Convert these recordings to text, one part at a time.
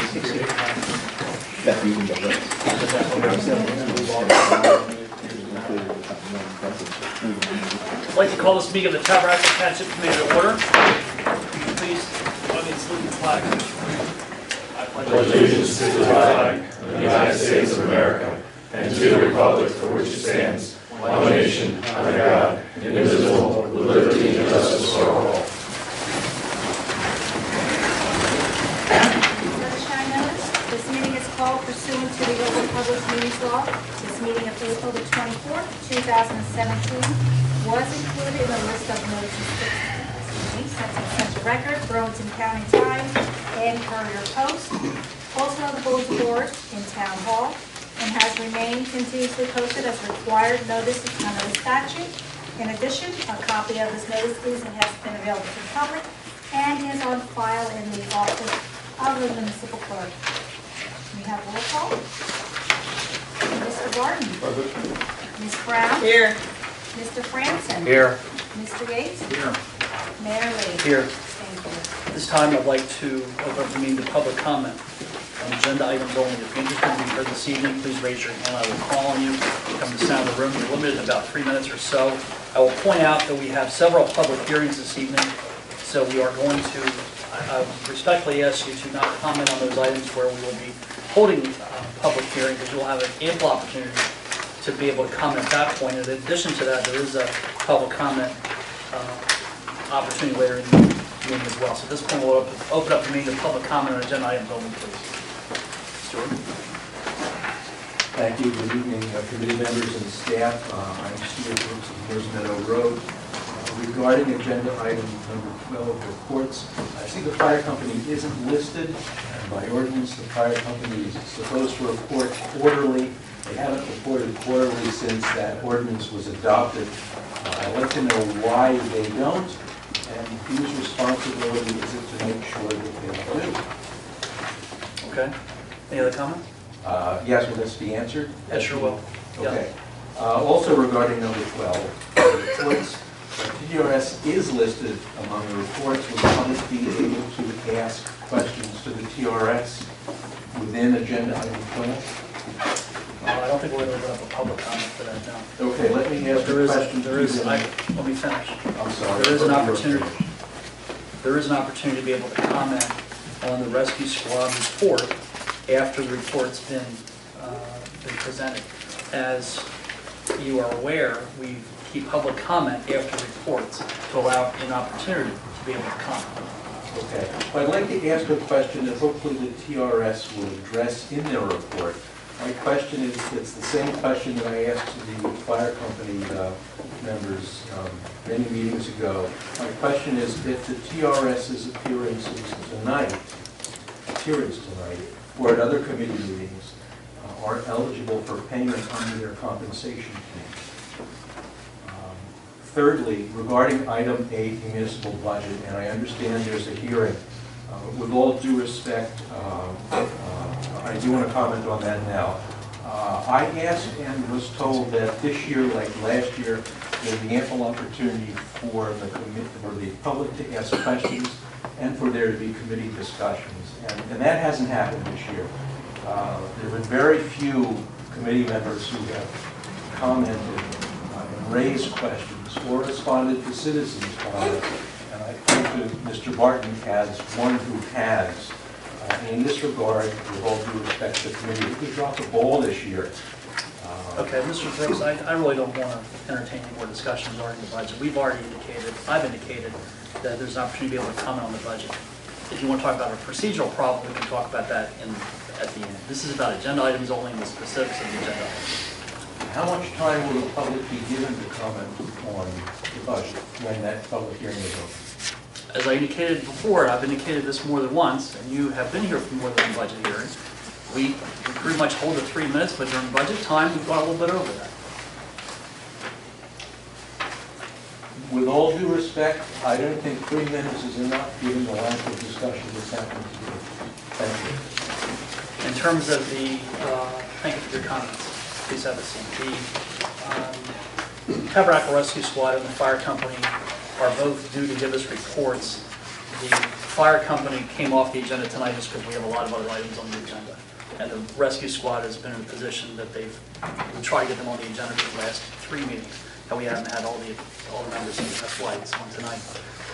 I'd like to call this meeting of the Tabernacle Township Committee to order. Please join me in saluting the flag. I pledge allegiance to the flag of the United States of America and to the republic for which it stands, one nation, under God, indivisible, with liberty and justice for all. This meeting is called pursuant to the Open Public Meetings Law. This meeting of April the 24th, 2017 was included in the list of notices sent to Central Record, Burlington County Times, and Courier Post. Also on the bulletin board in Town Hall, and has remained continuously posted as required notices under the statute. In addition, a copy of this notice has been available to the public and is on file in the office of the municipal clerk. We have roll call. Mr. Barton. Ms. Brown. Here. Mr. Franson. Here. Mr. Yates. Here. Mayor Lee. Here. Thank you. This time I'd like to open up the meeting to public comment on agenda items only. If you're interested in being heard this evening, please raise your hand. I will call on you. Come to the sound of the room. You're limited to about 3 minutes or so. I will point out that we have several public hearings this evening, so we are going to respectfully ask you to not comment on those items where we will be holding public hearing, because you'll have an ample opportunity to be able to comment at that point. In addition to that, there is a public comment opportunity later in the meeting as well. So at this point, we'll open up the meeting to public comment on agenda items only, please. Stuart. Thank you. Good evening, committee members and staff. I'm Stuart Brooks of Moore's Meadow Road. Regarding agenda item number 12, reports, I see the fire company isn't listed, and by ordinance, the fire company is supposed to report quarterly. They haven't reported quarterly since that ordinance was adopted. I'd like to know why they don't, and whose responsibility is it to make sure that they do. Okay. Any other comments? Yes, will this be answered? Yes, sure will. Okay. Also regarding number 12, reports. TDRS is listed among the reports. Will the public be able to ask questions to the TRS within agenda item 12? I don't think we're going to open up a public comment for that now. Okay, let me ask a question. Let me finish. I'm sorry. There is an opportunity. There is an opportunity to be able to comment on the rescue squad report after the report's been presented. As you are aware, we keep public comment after reports to allow an opportunity to be able to comment. Okay. Well, I'd like to ask a question that hopefully the TRS will address in their report. My question is, it's the same question that I asked to the fire company members many meetings ago. My question is, if the TRS's appearances tonight, or at other committee meetings, are eligible for payment under their compensation plan. Thirdly, regarding item 8, municipal budget, and I understand there's a hearing. With all due respect, I do want to comment on that now. I asked and was told that this year, like last year, there would be ample opportunity for the public to ask questions and for there to be committee discussions. And that hasn't happened this year. There have been very few committee members who have commented and raised questions or responded to citizens' comments. And I think that Mr. Barton as one who has. In this regard, with all due respect to the committee, we dropped the ball this year. Okay, Mr. Brooks, I really don't want to entertain any more discussions regarding the budget. We've already indicated, I've indicated, that there's an opportunity to be able to comment on the budget. If you want to talk about a procedural problem, we can talk about that at the end. This is about agenda items only and the specifics of the agenda items. How much time will the public be given to comment on the budget when that public hearing is open? As I indicated before, I've indicated this more than once, and you have been here for more than one budget hearing. We pretty much hold the 3 minutes, but during budget time, we've gone a little bit over that. With all due respect, I don't think 3 minutes is enough given the lack of discussion that's happened today. Thank you. In terms of the, thank you for your comments. Please have a seat. The Tabernacle Rescue Squad and the fire company are both due to give us reports the fire company came off the agenda tonight just because we have a lot of other items on the agenda. And the rescue squad has been in a position that we tried to get them on the agenda for the last 3 meetings, and we haven't had all the members in. That's why it's on tonight.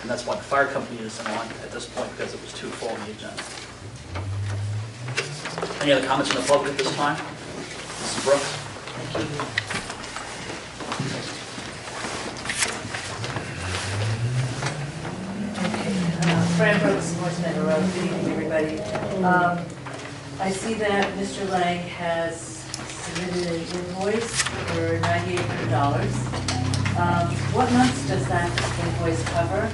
And that's why the fire company isn't on at this point, because it was too full on the agenda. Any other comments from the public at this time? Mrs. Brooks? Thank you. Fran Brooks, North Meadow Road. Good evening, everybody. I see that Mr. Lang has submitted an invoice for $9,800. What months does that invoice cover?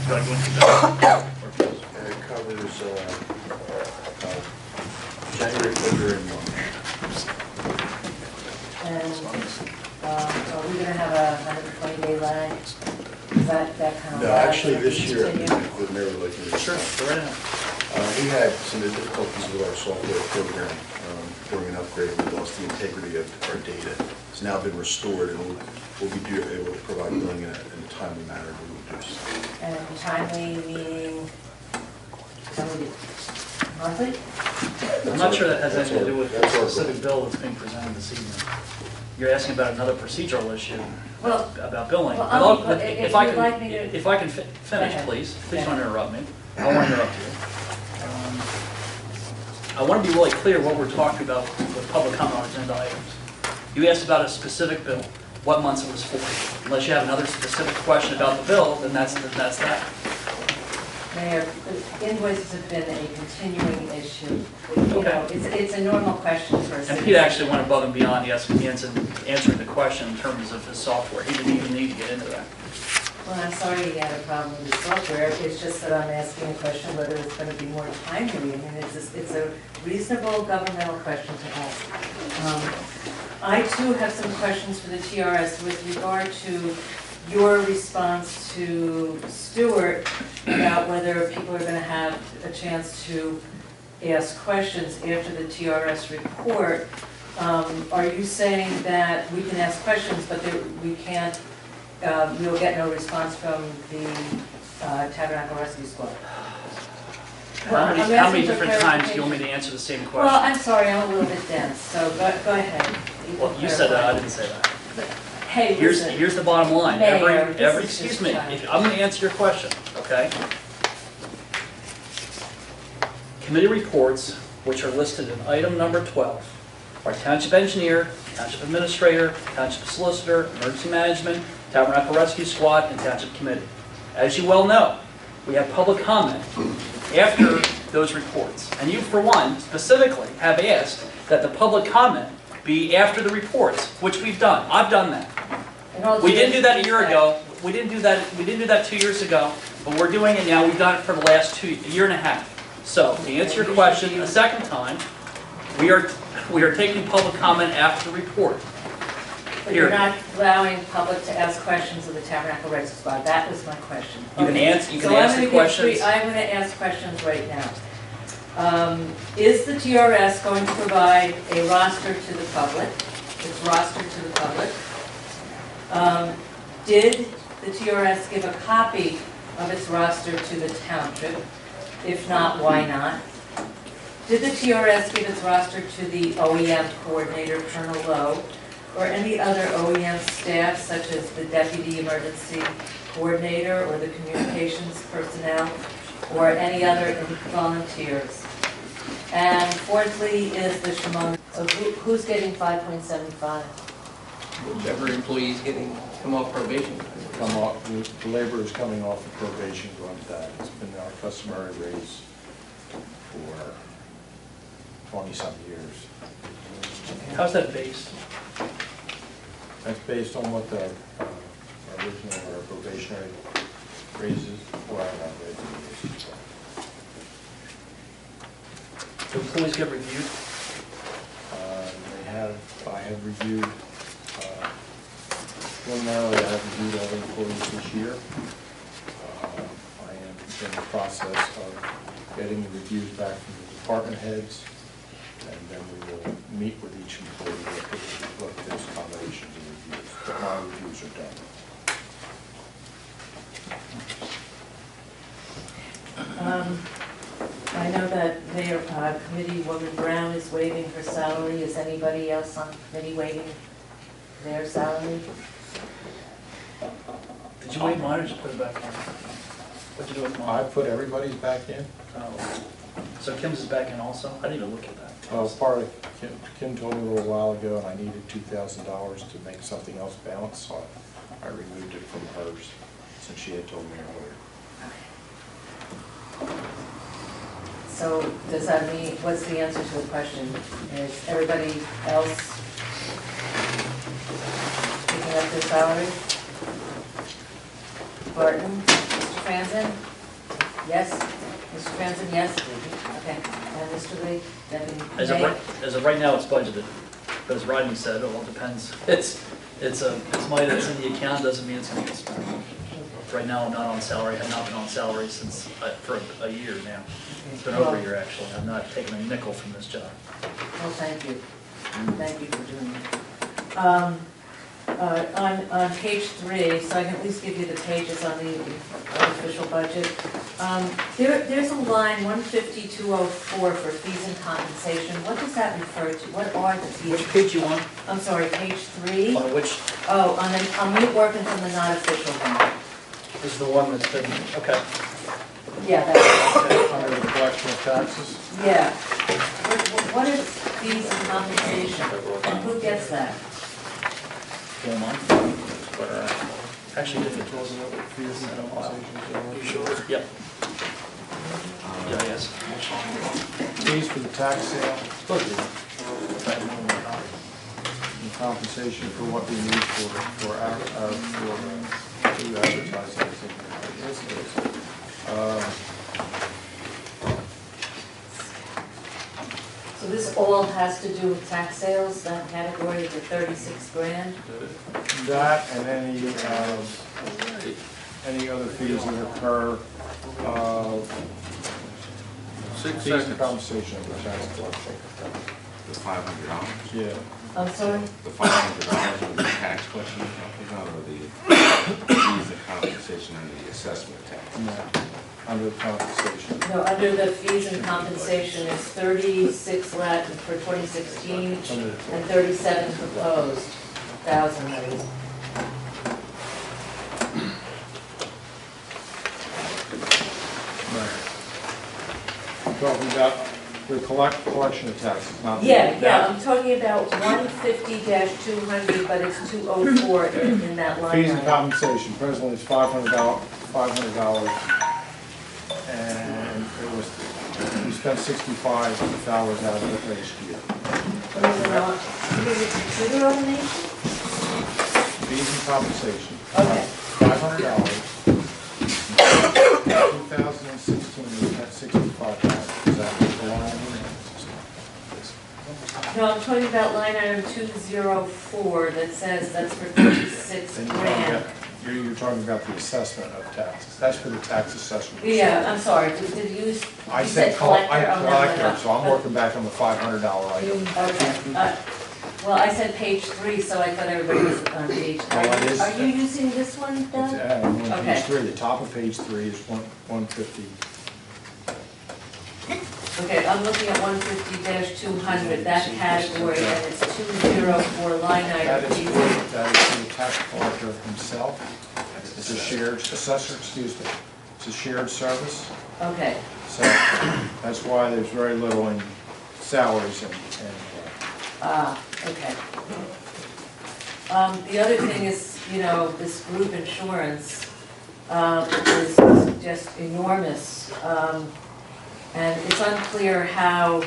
Do I go into that? It covers January, February, and March. And are we going to have a 120-day lag? Is that kind of No, lag actually, this year, continue? the mayor would like to. Sure, go right ahead. We had some difficulties with our software program during an upgrade. We lost the integrity of our data. It's now been restored, and we'll be able to provide billing in a timely manner to reduce. And timely meaning monthly? I'm not sure that has anything to do with the That's our goal. specific bill that's being presented this evening. You're asking about another procedural issue Well, about billing. well, But if if I you'd can, like me to- if I can finish, ahead. please. Please Yeah. don't interrupt me. I won't interrupt you. I want to be really clear what we're talking about with public comment on agenda items. You asked about a specific bill, what months it was for. Unless you have another specific question about the bill, then that's that. Mayor, invoices have been a continuing issue. You know, it's a normal question for a And citizen. Pete actually went above and beyond answering the question in terms of his software. He didn't even need to get into that. Well, I'm sorry you had a problem with the software. It's just that I'm asking a question whether it's going to be more timely. I mean, it's a reasonable governmental question to ask. I too have some questions for the TRS with regard to your response to Stuart about whether people are going to have a chance to ask questions after the TRS report. Are you saying that we can ask questions, but we can't, we'll get no response from the Tabernacle Rescue Squad? How many asking for different times do you want me clarification. to answer the same Well, question? I'm sorry, I'm a little bit dense, so go ahead. Well, you said that, I didn't say that. Hey, listen. Here's the bottom line. Mayor, this is Excuse just me, time. I'm going to answer your question, okay? Committee reports, which are listed in item number 12, are Township Engineer, Township Administrator, Township Solicitor, Emergency Management, Tabernacle Rescue Squad, and Township Committee. As you well know, we have public comment after those reports. And you, for one, specifically have asked that the public comment be after the reports, which we've done. I've done that. In all We didn't do that a seriousness, year ago. We didn't do that 2 years ago, but we're doing it now. We've done it for the last a year and a half. So, to answer your question a second time, we are taking public comment after the report. But you're Here. not allowing public to ask questions of the Tabernacle Rescue Squad. That was my question. You can Okay. answer- you can So I'm ask the gonna give questions. I'm going to ask questions right now. Is the TRS going to provide a roster to the public? Its roster to the public? Did the TRS give a copy of its roster to the township? If not, why not? Did the TRS give its roster to the OEM coordinator, Colonel Lowe, or any other OEM staff, such as the deputy emergency coordinator or the communications personnel, or any other volunteers? And fourthly, is the Shimon, so who's getting 5.75? Whichever employee's come off probation. Come off, the labor is coming off of probation on that. It's been our customary raise for 20-some years. How's that based? That's based on what the original or probationary raises were. Do employees get reviewed? I have reviewed, preliminarily I have reviewed all the employees this year. I am in the process of getting the reviews back from the department heads, and then we will meet with each employee to look at those combinations of reviews. But my reviews are done. I know that Mayor, Committee Woman Brown is waiving her salary. Is anybody else on the committee waiving their salary? Did you waive mine or did you put it back on? What'd you do with I mine? put everybody's back in. Oh. So Kim's is back in also? I didn't even look at that. Part of, Kim told me a little while ago, and I needed $2,000 to make something else balance, so I removed it from hers, since she had told me earlier. So does that mean, what's the answer to the question? Is everybody else picking up their salary? Barton, Mr. Franzen? Yes? Mr. Franzen, yes? Okay. And Mr. Lee? Deputy Mayor? As of right now, it's budgeted, but as Rodney said, it all depends. It's money that's in the account, doesn't mean it's gonna get spent. Right now, I'm not on salary, I've not been on salary since, for a year now. It's been over a year, actually. I've not taken a nickel from this job. Well, thank you. Thank you for doing that. On page 3, so I can at least give you the pages on the official budget. There's a line 150-204 for fees and compensation. What does that refer to? What are the fees? Which page you want? I'm sorry, page 3. On which Oh, I'm working from the not official one. is the one that's been, okay. Yeah, that's, Under the collection of taxes, yeah. What is fees and compensation? And who gets that? Full month. Actually, did it. fees and compensations. You sure? Yep. Yeah, yes. Fees for the tax sale. And compensation for what we need for advertising. So this all has to do with tax sales, that category of the 36 grand? That and any other fees that occur, fees and compensation of the tax collection. The $500? Yeah. I'm sorry? The $500 of the tax collection you're talking about, or the fees and compensation under the assessment tax? No, under the compensation. No, under the fees and compensation, it's 36 Latin for 2016 and 37 proposed, thousand that is. Talking about the collection of taxes, not. Yeah, I'm talking about 150-200, but it's 204 in that line. Fees and item. compensation, presently it's $500, and it was, we spent $65 out of it last year. Is it elimination? Fees and compensation. Okay. $500. 2016, we had $65. Is that the line? No, I'm talking about line item 204 that says that's for 36 Then grand. you're talking about the assessment of taxes. That's for the tax assessment. Yeah, I'm sorry, did you, I you said collector? I Oh, no, collector, so I'm working back on the $500 item. Okay, well, I said page 3, so I thought everybody was on page 3. Well, it is- Are you using this one, It's, Doug? on Okay. page 3, the top of page 3 is 150. Okay, I'm looking at 150-200, that category, and it's 204 line That item. is for the tax collector himself. It's a shared, assessor, excuse me. It's a shared service. Okay, So that's why there's very little in salaries and okay. The other thing is, you know, this group insurance is just enormous. And it's unclear how,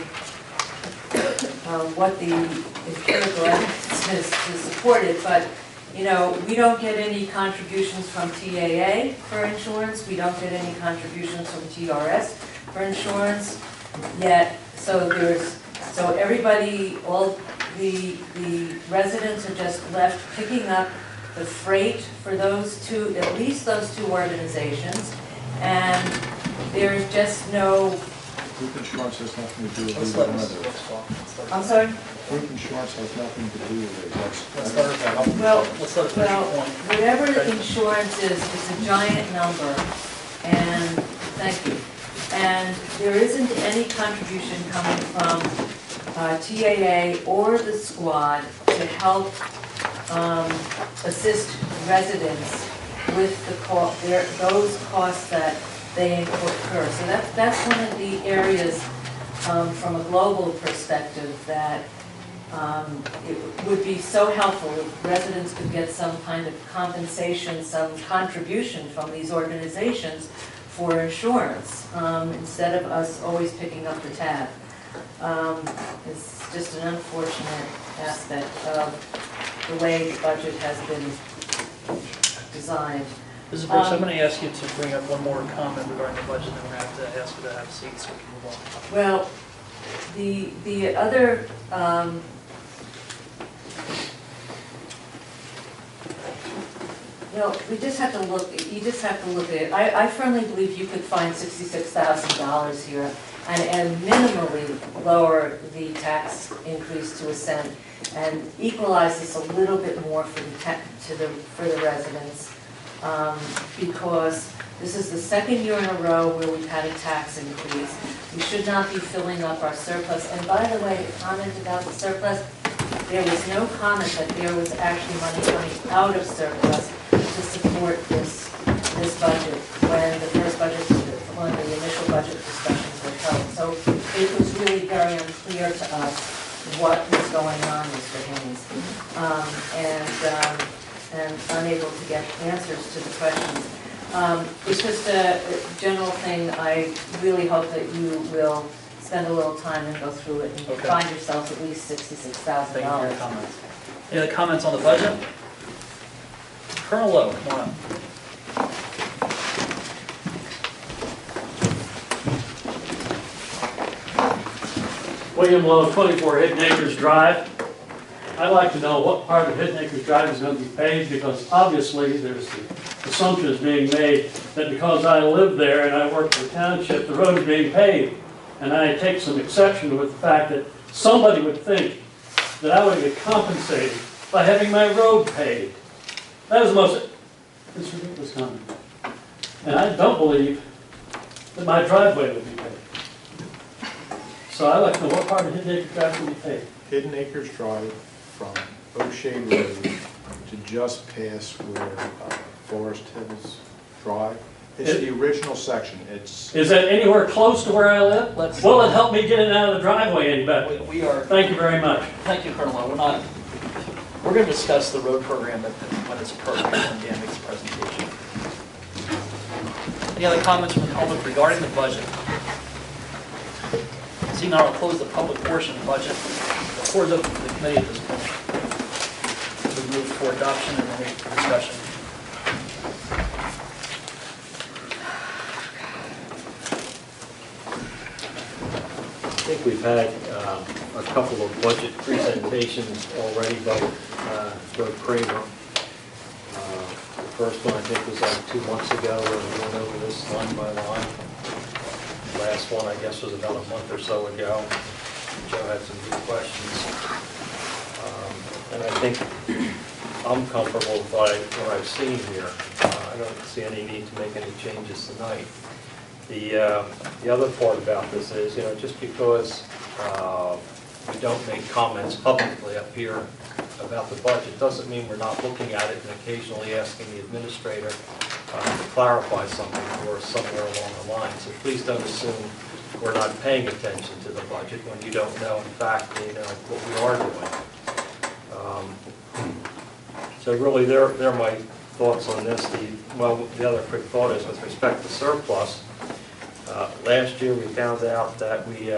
what the empirical evidence is to support it, but, you know, we don't get any contributions from TAA for insurance, we don't get any contributions from TRS for insurance, yet, so everybody, all the residents are just left picking up the freight for those two, at least those two organizations, and there's just no. group insurance has nothing to do with Let's either let one of Mrs. those. Brooks talk. I'm sorry? Group insurance has nothing to do with it. Let's let her finish. Well, Let's let her finish Well, her point. whatever the insurance is, it's a giant number, and, thank you. And there isn't any contribution coming from TAA or the squad to help assist residents with those costs that they incur. So that's one of the areas from a global perspective that it would be so helpful if residents could get some kind of compensation, some contribution from these organizations for insurance, instead of us always picking up the tab. It's just an unfortunate aspect of the way the budget has been designed. Mrs. Brooks, I'm going to ask you to bring up one more comment regarding the budget, and then we're going to have to ask you to have a seat so we can move on. Well, the other, we just have to look, you just have to look at it. I firmly believe you could find $66,000 here and minimally lower the tax increase to a cent and equalize this a little bit more for the residents. Because this is the second year in a row where we've had a tax increase. We should not be filling up our surplus. And by the way, the comment about the surplus, there was no comment that there was actually money coming out of surplus to support this budget when the initial budget discussions were held. So it was really very unclear to us what was going on, Mr. Haynes, and unable to get answers to the questions. It's just a general thing. I really hope that you will spend a little time and go through it and find yourselves at least $66,000. Thank you for your comments. Any other comments on the budget? Colonel Lowe, come on up. William Lowe, 24 Hidden Acres Drive. I'd like to know what part of Hidden Acres Drive is going to be paved, because obviously there's the assumption is being made that because I live there and I work for the township, the road is being paved. And I take some exception with the fact that somebody would think that I would get compensated by having my road paved. That is the most ridiculous comment. And I don't believe that my driveway would be paved. So I'd like to know what part of Hidden Acres Drive will be paved. Hidden Acres Drive from O'Shea Road to just past where Forest Hills Drive. It's the original section. Is that anywhere close to where I live? Will it help me get in and out of the driveway any better? We are. Thank you very much. Thank you, Colonel Lowe. We're going to discuss the road program when it's appropriate when Dan makes a presentation. Any other comments from the public regarding the budget? Seeing none, I'll close the public portion of the budget. The floor is open to the committee at this point. We move for adoption and then discussion. I think we've had a couple of budget presentations already by Doug Kramer. The first one I think was like 2 months ago where we went over this line by line. The last one I guess was about a month or so ago. Joe had some good questions. And I think I'm comfortable by what I've seen here. I don't see any need to make any changes tonight. The other part about this is, just because we don't make comments publicly up here about the budget doesn't mean we're not looking at it and occasionally asking the administrator to clarify something for us somewhere along the line. So please don't assume we're not paying attention to the budget when you don't know, in fact, what we are doing. So really, they're my thoughts on this. The other quick thought is with respect to surplus. Last year we found out that we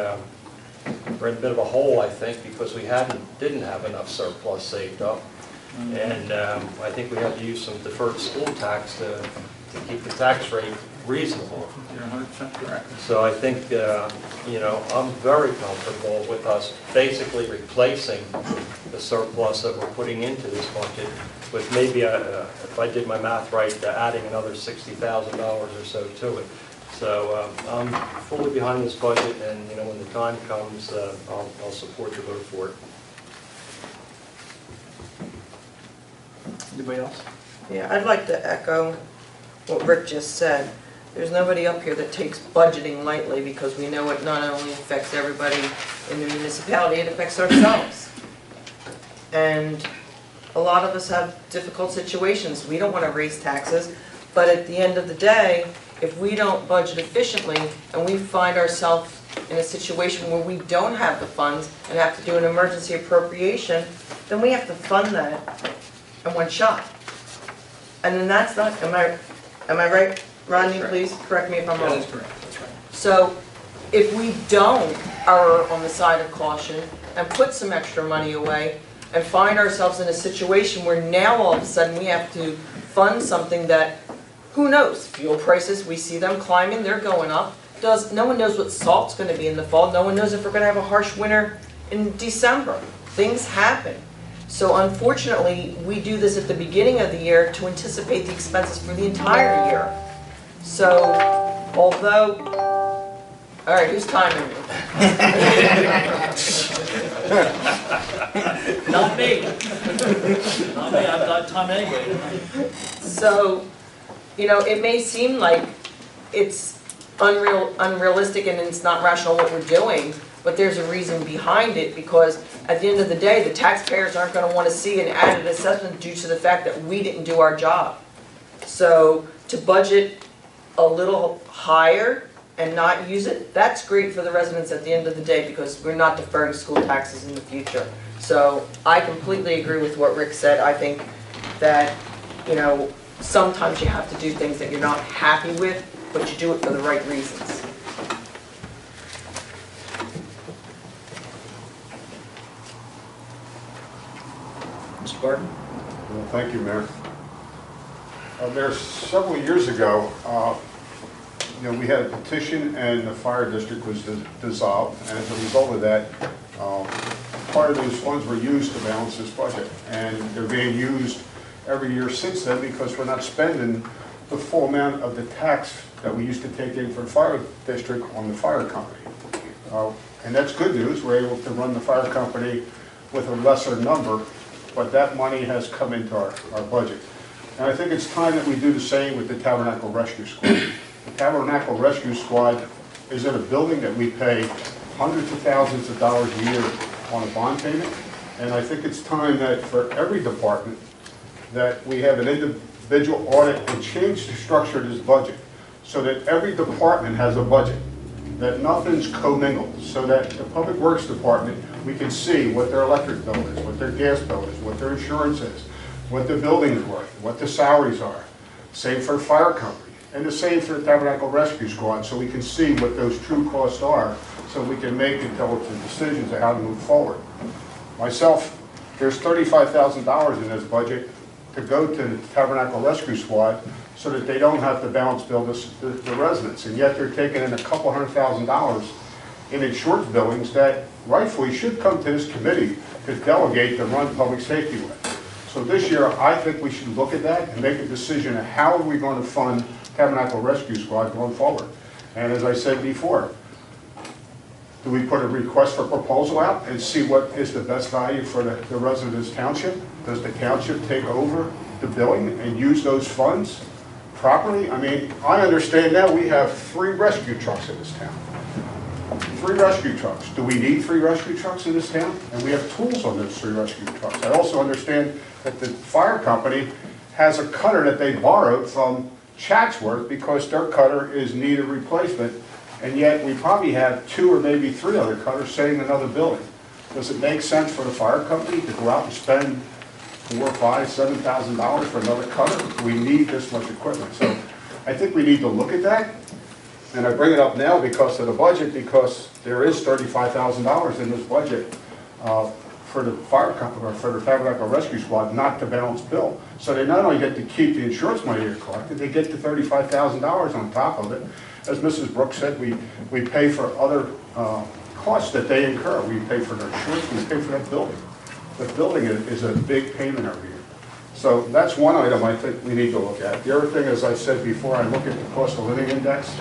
were in a bit of a hole, I think, because we didn't have enough surplus saved up. And I think we had to use some deferred school tax to keep the tax rate reasonable. You're 100% correct. So I think, I'm very comfortable with us basically replacing the surplus that we're putting into this budget with maybe, if I did my math right, adding another $60,000 or so to it. So I'm fully behind this budget, and when the time comes, I'll support the vote for it. Anybody else? Yeah, I'd like to echo what Rick just said. there's nobody up here that takes budgeting lightly, because we know it not only affects everybody in the municipality, it affects ourselves. And a lot of us have difficult situations. We don't want to raise taxes, but at the end of the day, if we don't budget efficiently and we find ourselves in a situation where we don't have the funds and have to do an emergency appropriation, then we have to fund that in one shot. And then that's not, am I right? Rodney, please correct me if I'm wrong. That is correct, that's right. So if we don't err on the side of caution and put some extra money away and find ourselves in a situation where now all of a sudden we have to fund something that, who knows, fuel prices, we see them climbing, they're going up. No one knows what salt's going to be in the fall. No one knows if we're going to have a harsh winter in December. Things happen. So unfortunately, we do this at the beginning of the year to anticipate the expenses for the entire year. So, although, all right, who's timing me? Not me. Not me, I've got time anyway. So, you know, it may seem like it's unrealistic and it's not rational what we're doing, but there's a reason behind it, because at the end of the day, the taxpayers aren't going to want to see an added assessment due to the fact that we didn't do our job. So to budget a little higher and not use it, that's great for the residents at the end of the day, because we're not deferring school taxes in the future. So I completely agree with what Rick said. I think that, you know, sometimes you have to do things that you're not happy with, but you do it for the right reasons. Mr. Barton? Well, thank you, Mayor. Mayor, several years ago, you know, we had a petition and the fire district was dissolved, and as a result of that, part of those funds were used to balance this budget, and they're being used every year since then because we're not spending the full amount of the tax that we used to take in for the fire district on the fire company. And that's good news. We're able to run the fire company with a lesser number, but that money has come into our budget. And I think it's time that we do the same with the Tabernacle Rescue Squad. The Tabernacle Rescue Squad is in a building that we pay hundreds of thousands of dollars a year on a bond payment, and I think it's time that for every department that we have an individual audit and change the structure of this budget so that every department has a budget, that nothing's commingled, so that the Public Works Department, we can see what their electric bill is, what their gas bill is, what their insurance is, what the building's worth, what the salaries are. Same for the fire company, and the same for the Tabernacle Rescue Squad, so we can see what those true costs are, so we can make intelligent decisions of how to move forward. Myself, there's $35,000 in this budget to go to the Tabernacle Rescue Squad so that they don't have to balance bill the residents, and yet they're taking in a couple $100,000 in insurance billings that rightfully should come to this committee to delegate to run public safety with. So this year, I think we should look at that and make a decision of how are we going to fund Tabernacle Rescue Squad going forward. And as I said before, do we put a request for proposal out and see what is the best value for the residents of township? Does the township take over the billing and use those funds properly? I mean, I understand now we have 3 rescue trucks in this town. 3 rescue trucks. Do we need 3 rescue trucks in this town? And we have tools on those 3 rescue trucks. I also understand that the fire company has a cutter that they borrowed from Chatsworth because their cutter is in need of replacement, and yet we probably have 2 or maybe 3 other cutters sitting in another building. Does it make sense for the fire company to go out and spend $4,000, $5,000, $7,000 for another cutter? Do we need this much equipment? So I think we need to look at that. And I bring it up now because of the budget, because there is $35,000 in this budget for the fire company, or for the Tabernacle Rescue Squad, not to balance bill. So they not only get to keep the insurance money they collected, they get the $35,000 on top of it. As Mrs. Brooks said, we pay for other costs that they incur. We pay for their insurance, we pay for that building. The building is a big payment every year. So that's one item I think we need to look at. The other thing, as I said before, I look at the cost of living index.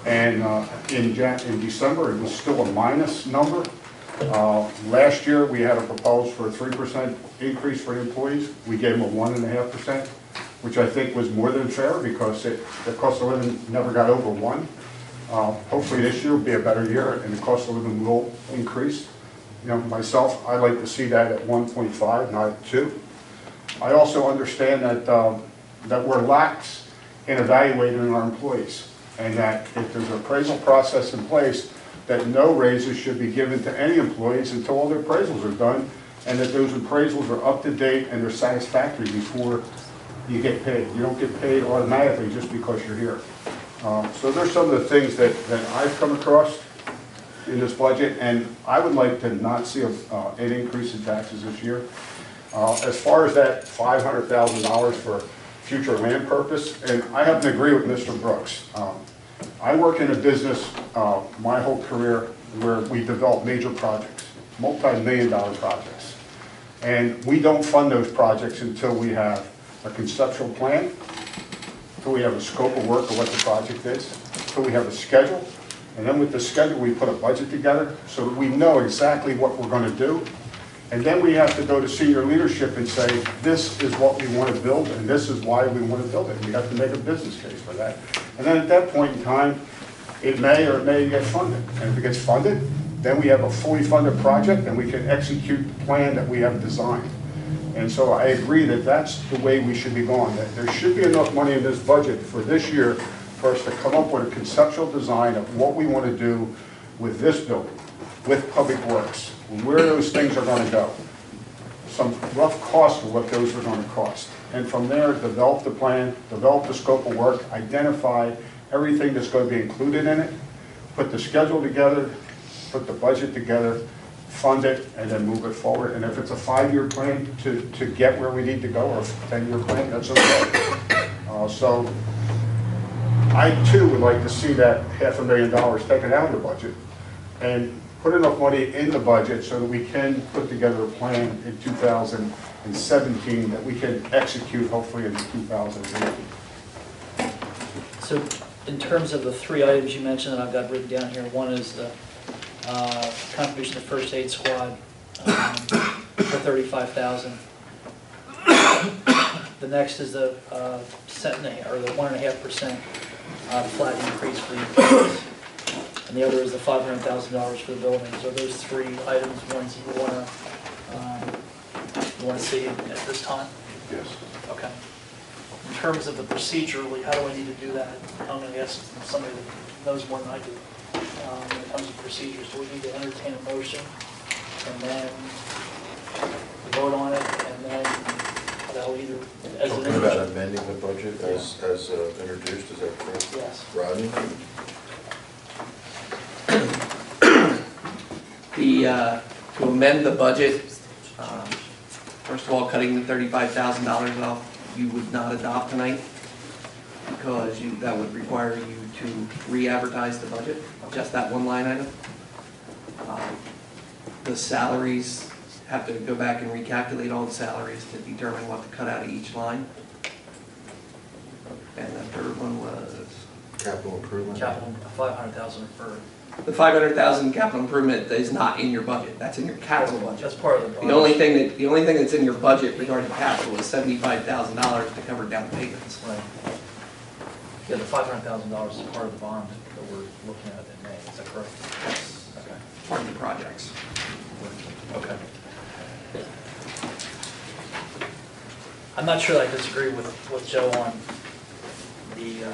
And in December, it was still a minus number. Last year, we had a proposal for a 3% increase for the employees. We gave them a 1.5%. which I think was more than fair because the cost of living never got over 1. Hopefully this year will be a better year and the cost of living will increase. You know, myself, I like to see that at 1.5, not at 2. I also understand that, that we're lax in evaluating our employees, and that if there's an appraisal process in place, that no raises should be given to any employees until all their appraisals are done, and that those appraisals are up to date and they're satisfactory before you get paid. You don't get paid automatically just because you're here. So there's some of the things that I've come across in this budget, and I would like to not see an increase in taxes this year. As far as that $500,000 for future land purpose, and I happen to agree with Mr. Brooks. I work in a business my whole career where we develop major projects, multi-million-dollar projects. And we don't fund those projects until we have a conceptual plan, until we have a scope of work of what the project is, until we have a schedule. And then with the schedule, we put a budget together so that we know exactly what we're going to do. And then we have to go to senior leadership and say, this is what we want to build, and this is why we want to build it. We have to make a business case for that. And then at that point in time, it may or it may get funded. And if it gets funded, then we have a fully funded project, and we can execute the plan that we have designed. And so I agree that that's the way we should be going. That there should be enough money in this budget for this year for us to come up with a conceptual design of what we want to do with this building, with Public Works, where those things are going to go, some rough costs of what those are going to cost. And from there, develop the plan, develop the scope of work, identify everything that's going to be included in it, put the schedule together, put the budget together, fund it, and then move it forward. And if it's a 5-year plan to get where we need to go, or a 10-year plan, that's okay. So I too would like to see that $500,000 taken out of the budget and put enough money in the budget so that we can put together a plan in 2017 that we can execute hopefully in 2018. So in terms of the 3 items you mentioned that I've got written down here, one is the contribution to first aid squad for $35,000. The next is the 1.5% flat increase for the employees. And the other is the $500,000 for the buildings. Are those 3 items ones you want to see at this time? Yes. Okay. In terms of the procedurally, how do I need to do that? I'm going to ask somebody that knows more than I do. When it comes to procedures, do we need to entertain a motion and then vote on it, and then that'll either as Talking about amending the budget as introduced, is that correct? Yes. Rodney? To amend the budget, first of all, cutting the $35,000 off, you would not adopt tonight, because that would require you to re-advertise the budget, just that one line item. The salaries, have to go back and recalculate all the salaries to determine what to cut out of each line. And the third one was? Capital improvement? Capital, $500,000 for. The $500,000 capital improvement is not in your budget. That's in your capital budget. That's part of the budget. The only thing that's in your budget regarding capital is $75,000 to cover down payments. Right. Yeah, the $500,000 is part of the bond that we're looking at in May. Is that correct? Yes. Okay. Part of the projects. Okay. I'm not sure I disagree with Joe on the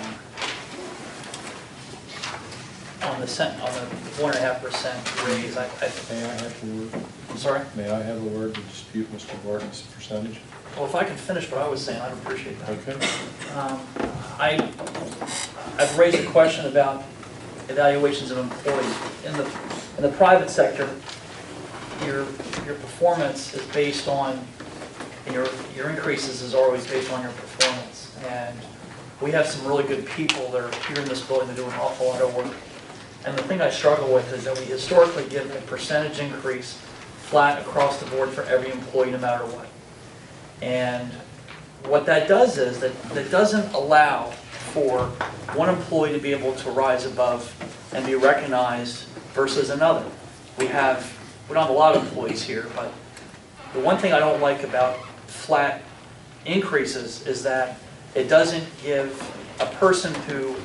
1.5% raise. May I have the word? I'm sorry? May I have a word to dispute Mr. Barton's percentage? Well, if I can finish what I was saying, I'd appreciate that. Okay. I've raised a question about evaluations of employees. In the private sector, your performance is based on, and your increases is always based on your performance. And we have some really good people that are here in this building that do an awful lot of work. And the thing I struggle with is that we historically give a percentage increase flat across the board for every employee, no matter what. And what that does is that doesn't allow for one employee to be able to rise above and be recognized versus another. We don't have a lot of employees here, but the one thing I don't like about flat increases is that It doesn't give a person who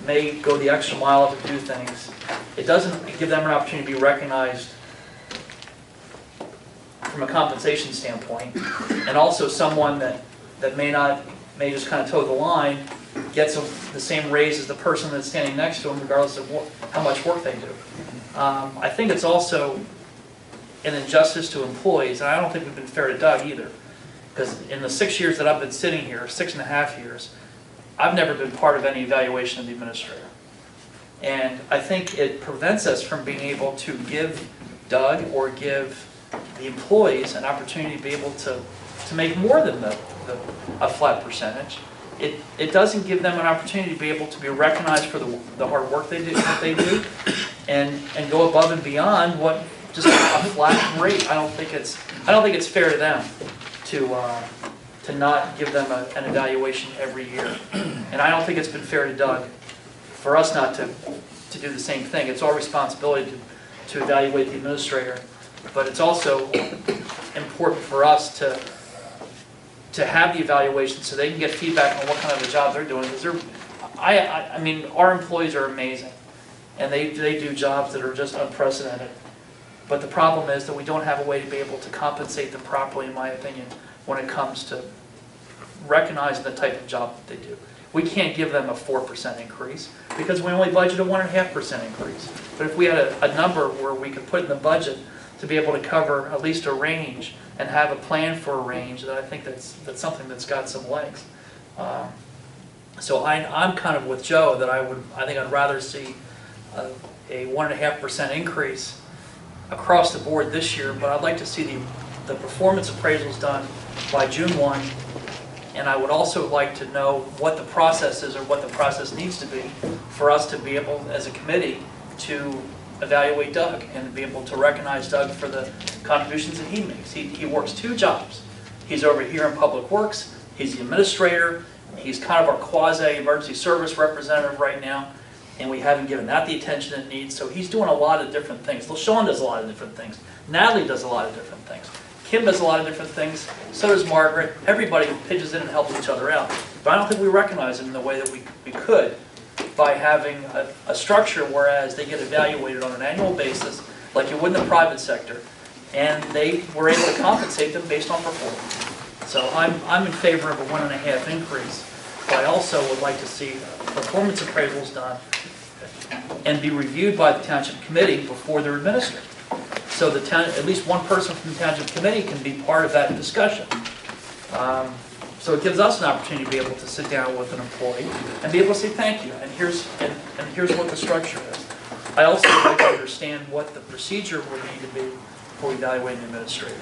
may go the extra mile to do things, it doesn't give them an opportunity to be recognized from a compensation standpoint, and also someone that may just kind of toe the line gets the same raise as the person that's standing next to them, regardless of how much work they do. I think it's also an injustice to employees, and I don't think we've been fair to Doug either, because in the 6 years that I've been sitting here, 6.5 years, I've never been part of any evaluation of the administrator. And I think it prevents us from being able to give Doug or give the employees an opportunity to be able to make more than a flat percentage. It doesn't give them an opportunity to be able to be recognized for the hard work they do and go above and beyond what just a flat rate. I don't think it's fair to them to not give them an evaluation every year. And I don't think it's been fair to Doug for us not to do the same thing. It's our responsibility to evaluate the administrator, but it's also important for us to have the evaluation so they can get feedback on what kind of a job they're doing. Because I mean, our employees are amazing, and they do jobs that are just unprecedented. But the problem is that we don't have a way to be able to compensate them properly, in my opinion, when it comes to recognizing the type of job that they do. We can't give them a 4% increase because we only budget a 1.5% increase. But if we had a number where we could put in the budget to be able to cover at least a range and have a plan for a range, then I think that's something that's got some legs. So I'm kind of with Joe that I think I'd rather see a 1.5% increase across the board this year, but I'd like to see the performance appraisals done by June 1, and I would also like to know what the process is or what the process needs to be for us to be able, as a committee, to evaluate Doug and be able to recognize Doug for the contributions that he makes. He works 2 jobs. He's over here in Public Works, he's the administrator, he's kind of our quasi-emergency service representative right now, and we haven't given that the attention it needs, so he's doing a lot of different things. LaShawn does a lot of different things. Natalie does a lot of different things. Kim does a lot of different things. So does Margaret. Everybody pitches in and helps each other out. But I don't think we recognize it in the way that we could by having a structure whereas they get evaluated on an annual basis like you would in the private sector, and they were able to compensate them based on performance. So I'm in favor of a 1.5 increase, but I also would like to see performance appraisals done and be reviewed by the township committee before they're administered. So the town, at least one person from the township committee can be part of that discussion. So it gives us an opportunity to be able to sit down with an employee and be able to say thank you, and here's what the structure is. I also would like to understand what the procedure would need to be for evaluating the administrator,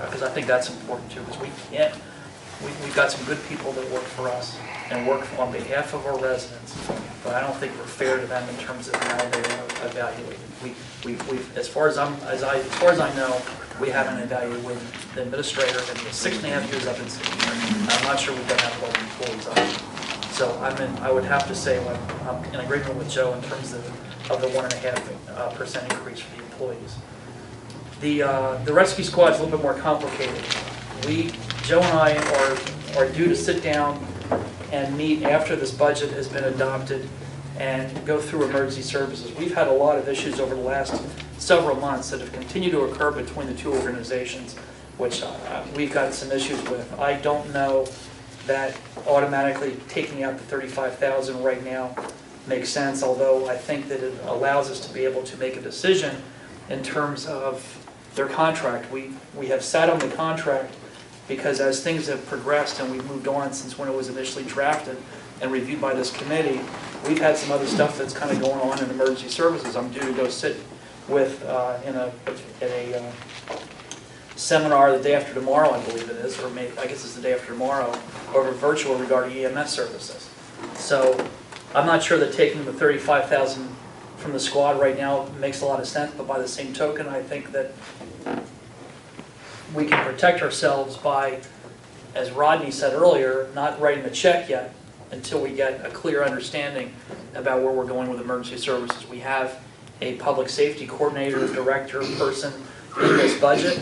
because I think that's important too, because we've got some good people that work for us and work on behalf of our residents, but I don't think we're fair to them in terms of how they are evaluated. As far as I know, we haven't evaluated the administrator in the 6.5 years I've been sitting here. I'm not sure we've done that with all the employees either. So I would have to say I'm in agreement with Joe in terms of the 1.5% increase for the employees. The rescue squad is a little bit more complicated. Joe and I are due to sit down and meet after this budget has been adopted and go through emergency services. We've had a lot of issues over the last several months that have continued to occur between the 2 organizations, which we've got some issues with. I don't know that automatically taking out the $35,000 right now makes sense, although I think that it allows us to be able to make a decision in terms of their contract. We have sat on the contract because as things have progressed and we've moved on since when it was initially drafted and reviewed by this committee, we've had some other stuff that's kind of going on in emergency services. I'm due to go sit with in a seminar the day after tomorrow, I believe it is, or maybe I guess it's the day after tomorrow, over virtual regarding EMS services. So I'm not sure that taking the $35,000 from the squad right now makes a lot of sense, but by the same token, I think that we can protect ourselves by, as Rodney said earlier, not writing the check yet until we get a clear understanding about where we're going with emergency services. We have a public safety coordinator, director, person in this budget.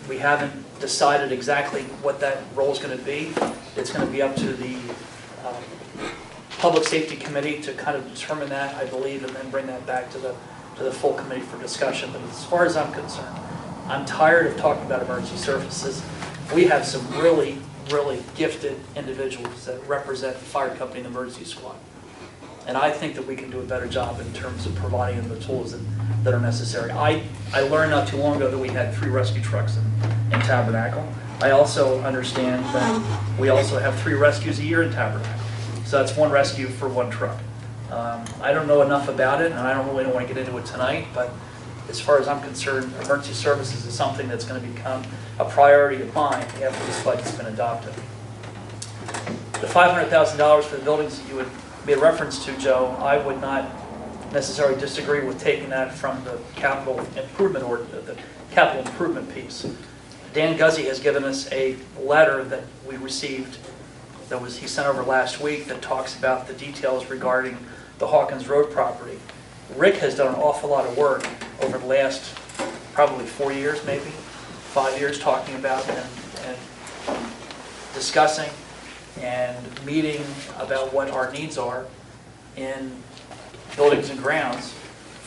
We haven't decided exactly what that role is going to be. It's going to be up to the Public Safety Committee to kind of determine that, I believe, and then bring that back to the full committee for discussion. But as far as I'm concerned, I'm tired of talking about emergency services. We have some really, really gifted individuals that represent the fire company and the emergency squad. And I think that we can do a better job in terms of providing them the tools that are necessary. I learned not too long ago that we had 3 rescue trucks in Tabernacle. I also understand that we also have 3 rescues a year in Tabernacle. So that's 1 rescue for 1 truck. I don't know enough about it, and I don't really want to get into it tonight, but as far as I'm concerned, emergency services is something that's going to become a priority of mine after this budget's been adopted. The $500,000 for the buildings that you had made reference to, Joe, I would not necessarily disagree with taking that from the capital improvement or the capital improvement piece. Dan Guzzi has given us a letter that we received that he sent over last week that talks about the details regarding the Hawkins Road property. Rick has done an awful lot of work over the last probably 4 years, maybe 5 years, talking about and discussing and meeting about what our needs are in buildings and grounds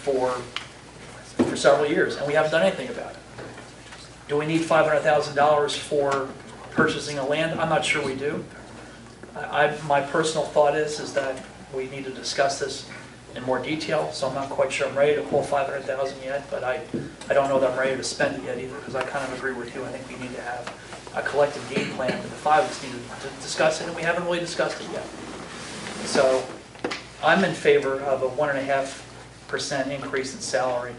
for several years, and we haven't done anything about it. Do we need $500,000 for purchasing a land? I'm not sure we do. My personal thought is that we need to discuss this in more detail, so I'm not quite sure I'm ready to pull $500,000 yet, but I don't know that I'm ready to spend it yet either, because I kind of agree with you. I think we need to have a collective game plan, but the 5 of us need to discuss it, and we haven't really discussed it yet. So I'm in favor of a 1.5% increase in salary,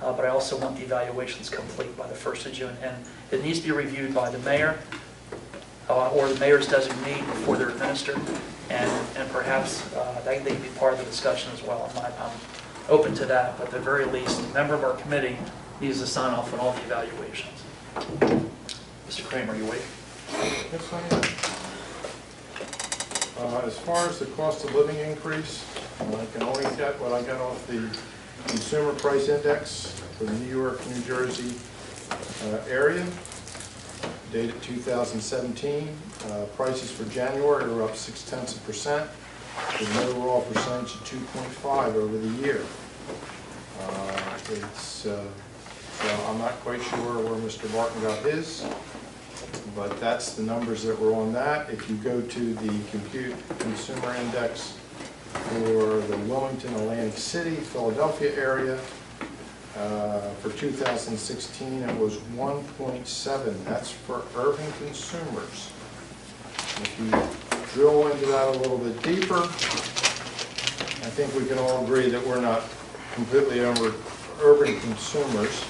but I also want the evaluations complete by the 1st of June, and it needs to be reviewed by the mayor or the mayor's designee before they're administered, and perhaps they can be part of the discussion as well. I'm open to that, but at the very least, a member of our committee needs to sign off on all the evaluations. Mr. Kramer, are you awake? Yes, I am. As far as the cost of living increase, I can only get what I got off the Consumer Price Index for the New York, New Jersey area, dated 2017. Prices for January are up 0.6%, with an overall percentage of 2.5 over the year. So I'm not quite sure where Mr. Martin got his, but that's the numbers that were on that. If you go to the Consumer Index for the Wilmington, Atlantic City, Philadelphia area, for 2016 it was 1.7. That's for urban consumers. If you drill into that a little bit deeper, I think we can all agree that we're not completely over urban consumers,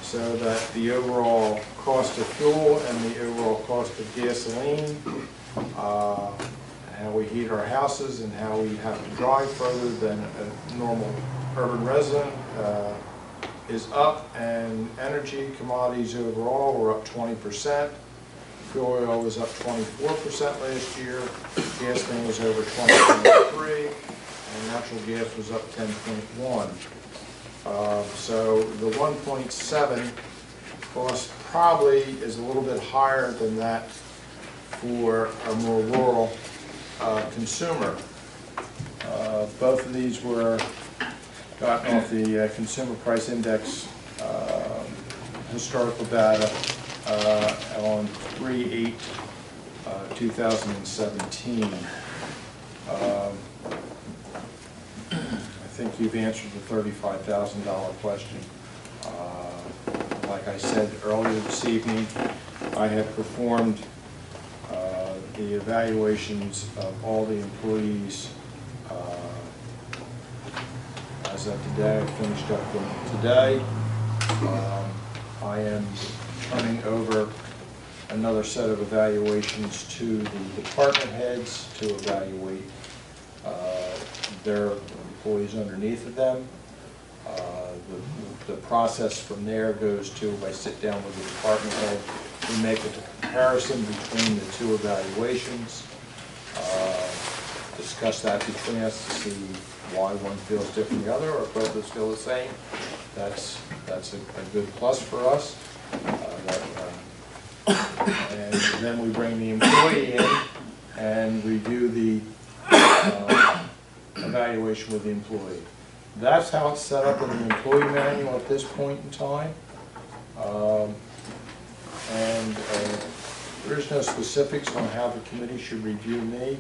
so that the overall cost of fuel and the overall cost of gasoline, how we heat our houses and how we have to drive further than a normal urban resident is up, and energy commodities overall were up 20%. Fuel oil was up 24% last year, gasoline was over 20.3, and natural gas was up 10.1. So the 1.7 cost probably is a little bit higher than that for a more rural consumer. Both of these were gotten off the Consumer Price Index historical data on 3/8/2017. I think you've answered the $35,000 question. Like I said earlier this evening, I have performed the evaluations of all the employees as of today. I finished up them today. I am turning over another set of evaluations to the department heads to evaluate their employees underneath of them. The process from there goes to, I sit down with the department head, we make a comparison between the 2 evaluations, discuss that between us to see why one feels different than the other, or both are still the same. That's a good plus for us. And then we bring the employee in and we do the evaluation with the employee. That's how it's set up in the employee manual at this point in time. There is no specifics on how the committee should review me.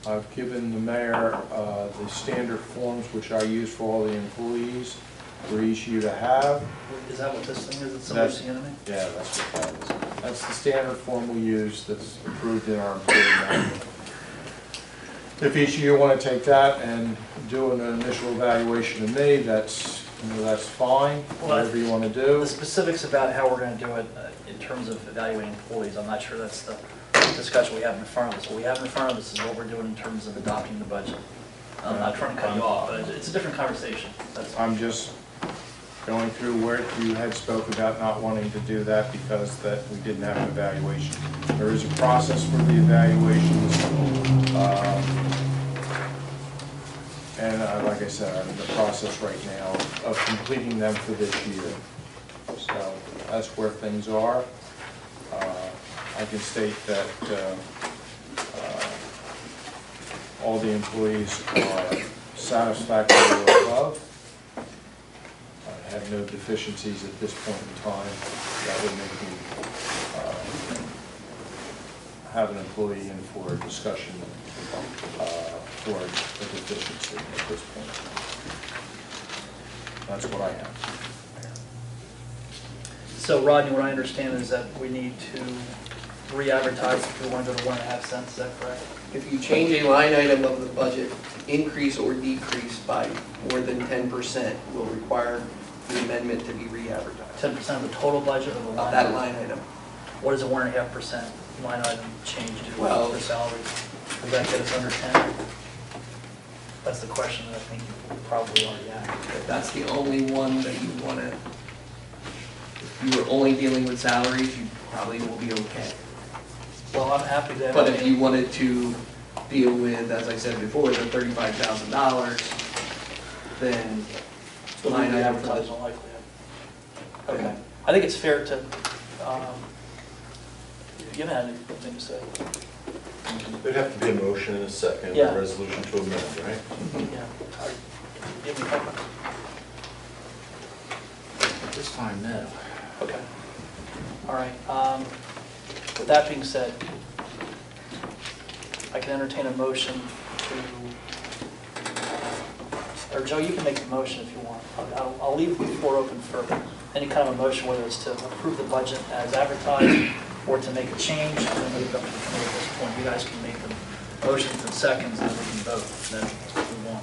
I've given the mayor the standard forms which I use for all the employees for each of you to have. Is that what this thing is? It's somebody seeing me? Yeah, that's what that is. That's the standard form we use that's approved in our employee manual. If each of you want to take that and do an initial evaluation of me, that's fine, whatever you want to do. The specifics about how we're going to do it in terms of evaluating employees, I'm not sure that's the discussion we have in front of us. What we have in front of us is what we're doing in terms of adopting the budget. I'm not trying to cut you off, but it's a different conversation. I'm just going through where you had spoke about not wanting to do that because that we didn't have an evaluation. There is a process for the evaluations. And like I said, I'm in the process right now of completing them for this year. So that's where things are. I can state that all the employees are satisfactory or above. I have no deficiencies at this point in time that would make me have an employee in for a discussion for a deficiency at this point. That's what I have. So Rodney, what I understand is that we need to re-advertise if we want to go to 1.5 cents, is that correct? If you change a line item of the budget, increase or decrease by more than 10% will require the amendment to be re-advertised. 10% of the total budget of the line? Of that line item. What is a 1.5% line item change to Well, for salaries? Does that get us under 10? That's the question that I think you probably already asked. If that's the only one that you want to, if you were only dealing with salaries, you probably will be okay. Well, I'm happy to. But if you wanted to deal with, as I said before, the $35,000, then Still line item for advertise the- on likelihood. Okay. I think it's fair to, you haven't had anything to say. There'd have to be a motion and a second, Yeah. a resolution to amend, right? Yeah. Give me a couple. This time, no. Okay. All right. With that being said, I can entertain a motion to, or Joe, you can make the motion if you want. I'll leave the floor open for any kind of a motion, whether it's to approve the budget as advertised or to make a change. I'm going to leave it up to the committee at this point. You guys can make the motions in seconds and we can vote. Then move on.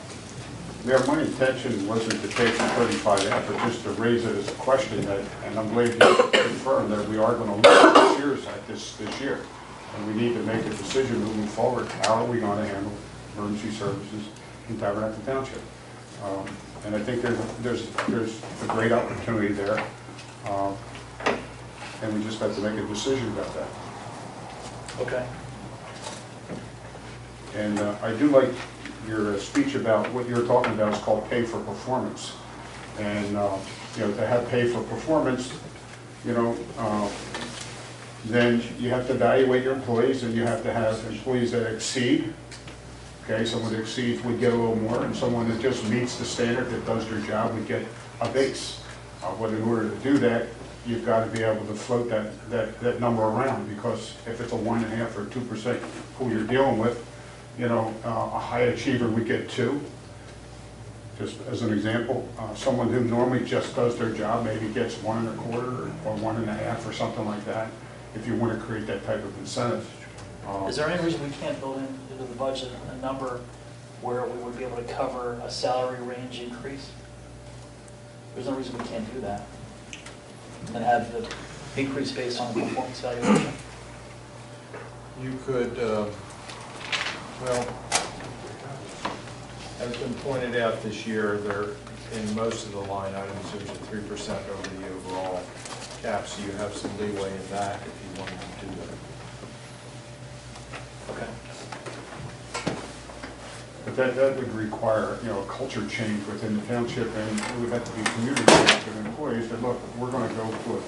Mayor, my intention wasn't to take the 35 but just to raise it as a question that, and I'm glad you confirmed that we are going to look at this year. And we need to make a decision moving forward. How are we going to handle emergency services in Tabernacle Township? And I think there's a great opportunity there. And we just have to make a decision about that. Okay. And I do like your speech about what you're talking about is called pay for performance. And, to have pay for performance, then you have to evaluate your employees and you have to have employees that exceed. Okay, someone that exceeds would get a little more, and someone that just meets the standard that does their job would get a base. But in order to do that, you've got to be able to float that number around, because if it's a 1.5 or 2% who you're dealing with, a high achiever would get 2. Just as an example, someone who normally just does their job maybe gets 1.25 or 1.5 or something like that, if you want to create that type of incentive. Is there any reason we can't build into the budget a number where we would be able to cover a salary range increase? There's no reason we can't do that. And have the increase based on the performance valuation? You could, well, as been pointed out this year, in most of the line items, there's a 3% over the overall cap, so you have some leeway in that if you wanted to do that. Okay. But that would require, a culture change within the township, and it would have to be communicated to the employees that, look, we're going to go to a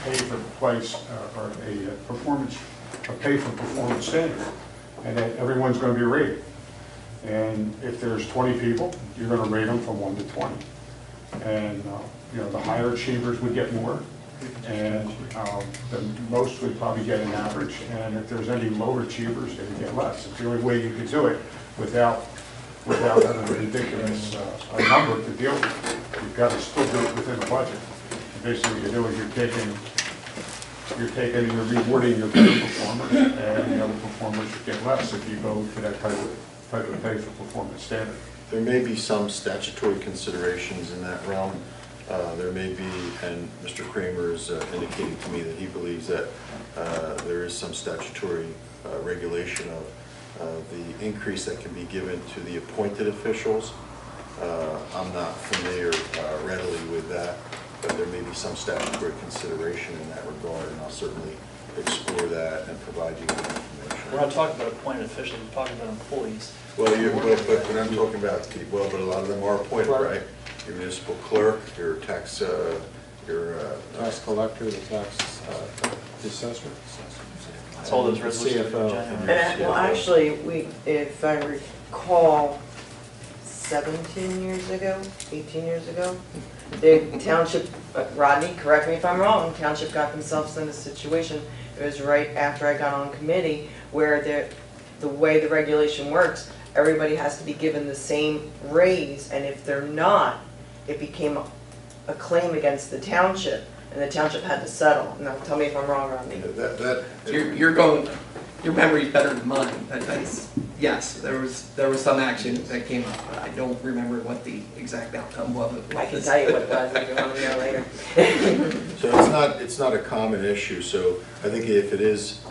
pay for place, or a performance, a pay for performance standard, and that everyone's going to be rated. And if there's 20 people, you're going to rate them from 1 to 20. And, you know, the higher achievers would get more, and the most would probably get an average, and if there's any lower achievers, they would get less. It's the only way you could do it without having a ridiculous number to deal with. You've got to still do it within the budget. And basically, what you're doing, you're taking and you're rewarding your better performers, and the other performers would get less if you go to that type of pay for performance standard. There may be some statutory considerations in that realm. There may be, and Mr. Kramer has indicated to me that he believes that there is some statutory regulation of the increase that can be given to the appointed officials. I'm not familiar readily with that, but there may be some statutory consideration in that regard, and I'll certainly explore that and provide you with information. We're not talking about appointed officials, we're talking about employees. Well, but when I'm talking about, well, but a lot of them are appointed, right? Your municipal clerk, your tax, Tax collector, the tax assessor. That's all those resolutions in January. Well, actually, if I recall, 17 years ago, 18 years ago, the township, Rodney, correct me if I'm wrong, township got themselves in a situation, it was right after I got on committee, where the way the regulation works, everybody has to be given the same raise, and if they're not, it became a claim against the township, and the township had to settle. Now, tell me if I'm wrong, Rodney. Your memory's better than mine. Yes, there was some action that came up, but I don't remember what the exact outcome was. I can tell you what it was if you want to know later. So it's not a common issue, so I think if it is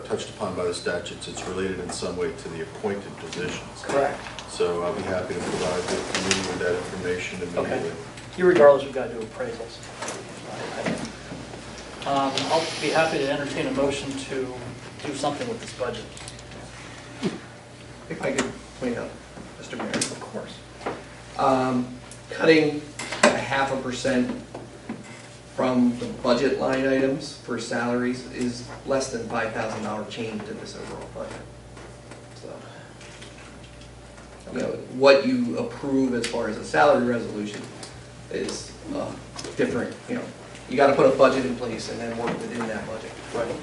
touched upon by the statutes, it's related in some way to the appointed positions. Correct. So I'll be happy to provide the committee with that information immediately. Irregardless, we've got to do appraisals. I'll be happy to entertain a motion to do something with this budget. If I could point out, Mr. Mayor. Of course. Cutting 0.5% from the budget line items for salaries is less than $5,000 change in this overall budget. So, you know, what you approve as far as a salary resolution is different. You know, you got to put a budget in place and then work within that budget. Right.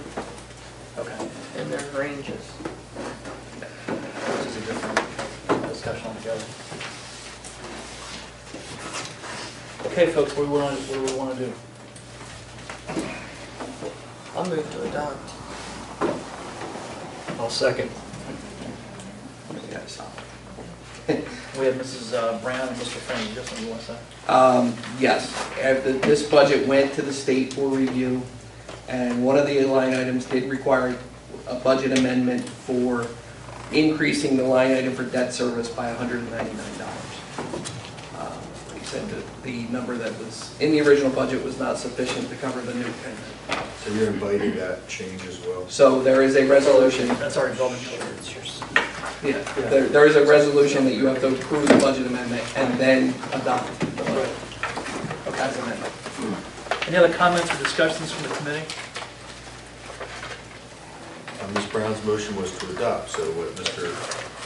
Okay. And their ranges. Which is a different discussion altogether. Okay, folks, what do we want to do? I'll move to adopt. I'll second. Yes. We have Mrs. Brown and Mr. Frame. Is there something you want to say? Yes, this budget went to the state for review, and one of the line items did require a budget amendment for increasing the line item for debt service by $199. Like you said, the number that was in the original budget was not sufficient to cover the new payment. So you're inviting that change as well? So there is a resolution. That's our involvement. It's yours. Yeah, there is a resolution that you have to approve the budget amendment and then adopt the budget. Okay, as amended. Any other comments or discussions from the committee? Ms. Brown's motion was to adopt, so what Mr.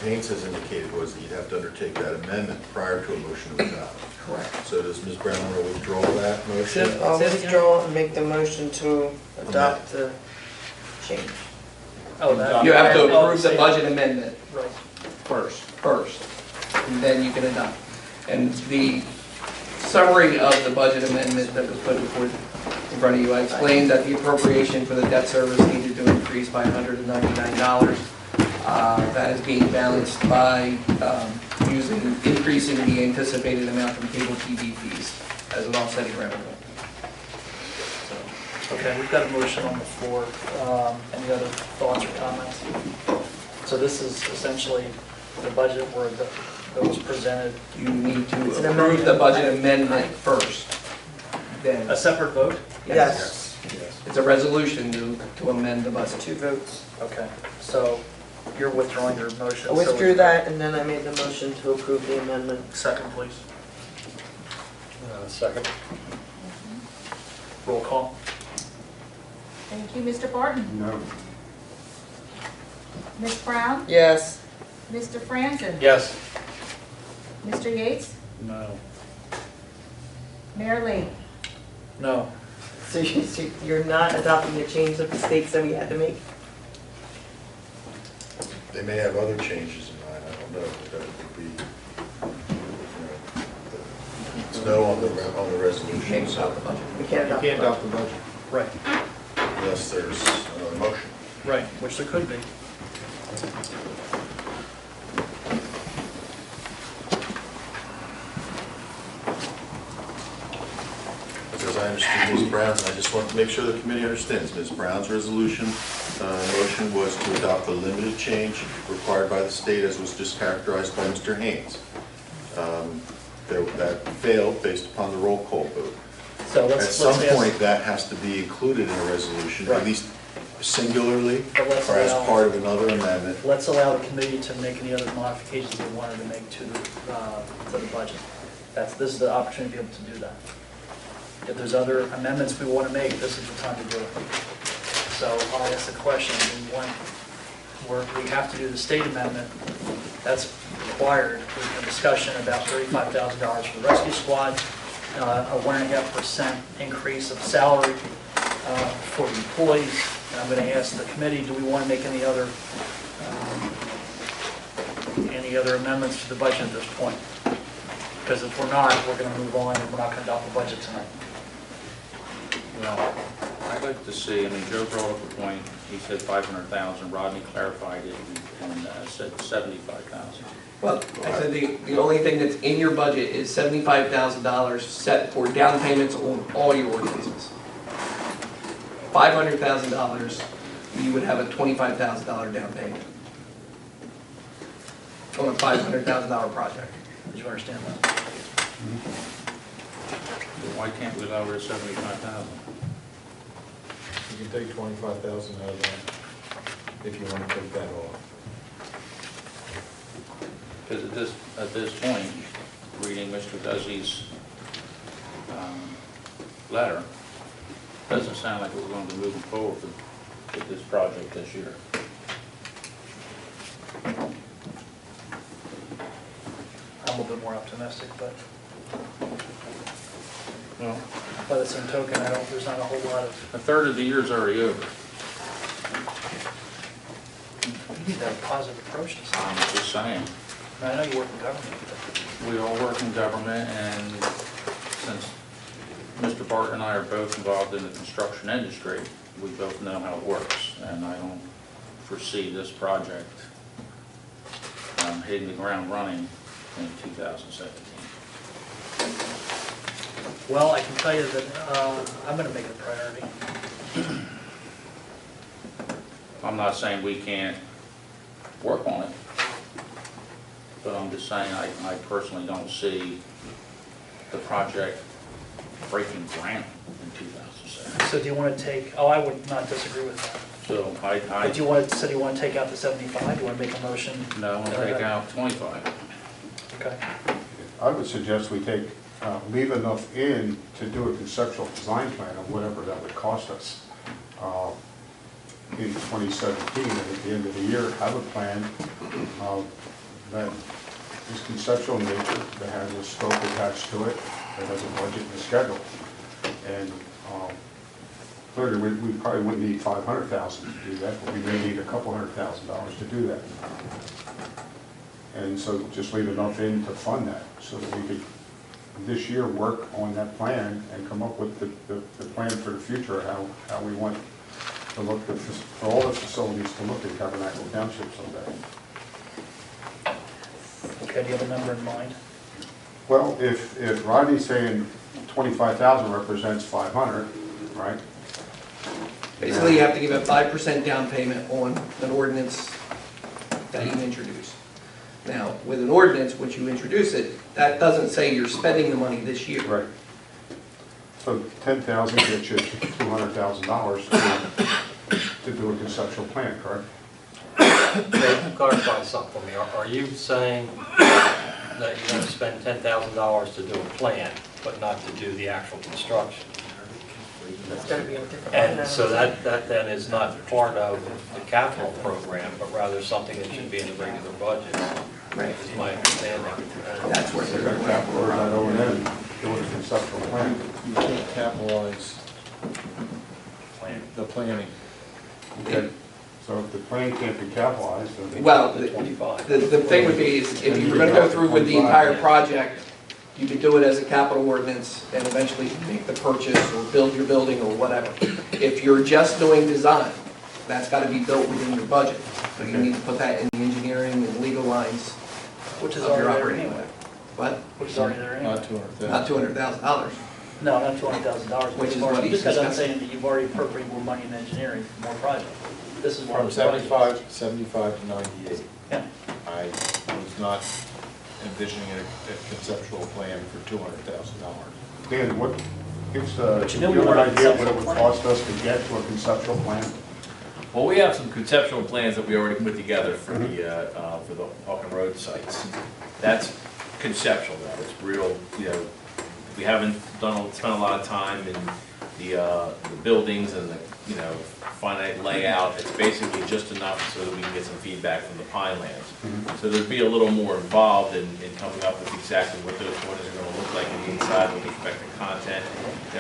Haynes has indicated was that you'd have to undertake that amendment prior to a motion to adopt. Correct. So does Ms. Brown want to withdraw that motion? I'll withdraw and make the motion to adopt the change. Oh, that. You have to approve the budget amendment Right. first, and then you can adopt. And the summary of the budget amendment that was put in front of you, I explained that the appropriation for the debt service needed to increase by $199. That is being balanced by increasing the anticipated amount from cable TV fees as an offsetting revenue. Okay, we've got a motion on the floor. Any other thoughts or comments? So this is essentially the budget where that was presented. You need to approve the budget amendment first. Then, A separate vote? Yes. it's a resolution to amend the budget. 2 votes. Okay, so you're withdrawing your motion. I withdrew that, and then I made the motion to approve the amendment. Second, please. Second. Roll call. Thank you. Mr. Barton? No. Ms. Brown? Yes. Mr. Franzen? Yes. Mr. Yates? No. Mayor Lee? No. So you're not adopting the change of the stakes that we had to make? They may have other changes in mind, I don't know, but that would be, it's no on the resolution, Can't adopt the budget. We can't You adopt can't the adopt the budget. Right. unless there's another motion. Right, which there could be. As I understand Ms. Brown's, and I just want to make sure the committee understands, Ms. Brown's resolution, motion was to adopt the limited change required by the state as was just characterized by Mr. Haynes. That failed based upon the roll call vote. So At let's some ask- point, that has to be included in a resolution, Right. at least singularly, But let's or as allow- part of another amendment. Let's allow the committee to make any other modifications they wanted to make to the budget. This is the opportunity to be able to do that. If there's other amendments we want to make, this is the time to do it. So I'll ask the question, we have to do the state amendment, that's required, a discussion about $35,000 for the rescue squad, a 1.5% increase of salary for the employees. And I'm going to ask the committee, do we want to make any other amendments to the budget at this point? Because if we're not, we're going to move on and we're not going to adopt the budget tonight. Well, I'd like to see, I mean, Joe brought up a point, he said 500,000, Rodney clarified it and said 75,000. Well, I said the only thing that's in your budget is $75,000 set for down payments on all your ordinances. $500,000, you would have a $25,000 down payment on a $500,000 project. Did you understand that? Why can't we lower it to 75,000? You can take 25,000 out of that, if you want to take that off. Because at this point, reading Mr. Guzzi's letter, doesn't sound like we're going to be moving forward with this project this year. I'm a little bit more optimistic, but Well, by the same token, there's not a whole lot of, a third of the year's already over. we need to have a positive approach to this. I'm just saying. I know you work in government, but We all work in government, and since Mr. Barton and I are both involved in the construction industry, we both know how it works, and I don't foresee this project hitting the ground running in 2017. well, I can tell you that I'm going to make it a priority. I'm not saying we can't work on it, but I'm just saying I personally don't see the project breaking ground in 2007. So do you want to take, I would not disagree with that. So But do you want to take out the 75? Do you want to make a motion? No, I'm gonna take out 25. Okay. I would suggest we leave enough in to do a conceptual design plan of whatever that would cost us in 2017, and at the end of the year, have a plan that is conceptual in nature, that has a scope attached to it, that has a budget and a schedule. And clearly, we probably wouldn't need 500,000 to do that, but we may need a couple $100,000 to do that. And so just leave enough in to fund that, so that we could, this year, work on that plan and come up with the plan for the future, how we want to look, for all the facilities to look at Tabernacle Township someday. Okay, do you have a number in mind? Well, if Rodney's saying 25,000 represents 500, right? Basically, you have to give a 5% down payment on an ordinance that you introduce. Now, with an ordinance, once you introduce it, that doesn't say you're spending the money this year. Right. So 10,000 gets you $200,000 to do a conceptual plan, correct? Clarify something for me. Are you saying that you're going to spend $10,000 to do a plan, but not to do the actual construction? It's gotta be in a different line And item. so that then is not part of the capital program, but rather something that should be in the regular budget, Right. is my understanding. That's where They're they're gonna capitalize that O&M, doing a conceptual plan. You can't capitalize the planning. Okay. So if the plan can't be capitalized, then. Well, The 25. the thing would be, is if you were gonna go through with the entire project, you could do it as a capital ordinance and eventually make the purchase or build your building or whatever. If you're just doing design, that's gotta be built within your budget. So you need to put that in the engineering and legal lines Which is of your already there operating. anyway. What? Which is already there anyway. Not 200,000. Not $200,000. No, not $200,000. Which is what You he's just got done discussing. saying that you've already appropriated more money in engineering for more projects. This is one From of those projects. 75 to 98. Yeah. I was not envisioning a conceptual plan for $200,000. Dan, what, gives, But you do know you we have want an a idea what it conceptual would plan. cost us to get to a conceptual plan? Well, we have some conceptual plans that we already put together for the Hawken Road sites. That's conceptual though, it's real, we haven't spent a lot of time in the buildings and the, finite layout. It's basically just enough so that we can get some feedback from the Pinelands. So there'd be a little more involved in coming up with exactly what those corners are gonna look like on the inside with respect to content,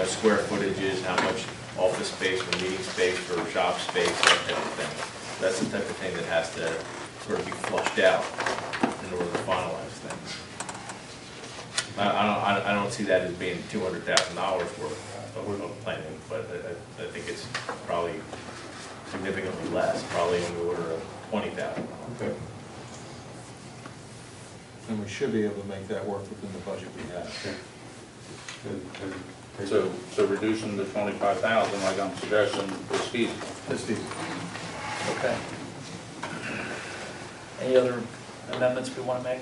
square footages, how much office space or meeting space or shop space, that type of thing. That's the type of thing that has to sort of be flushed out in order to finalize things. I don't see that as being $200,000 worth of planning, but I think it's probably significantly less, probably in the order of 20,000. Okay. And we should be able to make that work within the budget we have. So reducing the 25,000, like I'm suggesting, is feasible. That's the, Okay. Any other amendments we want to make?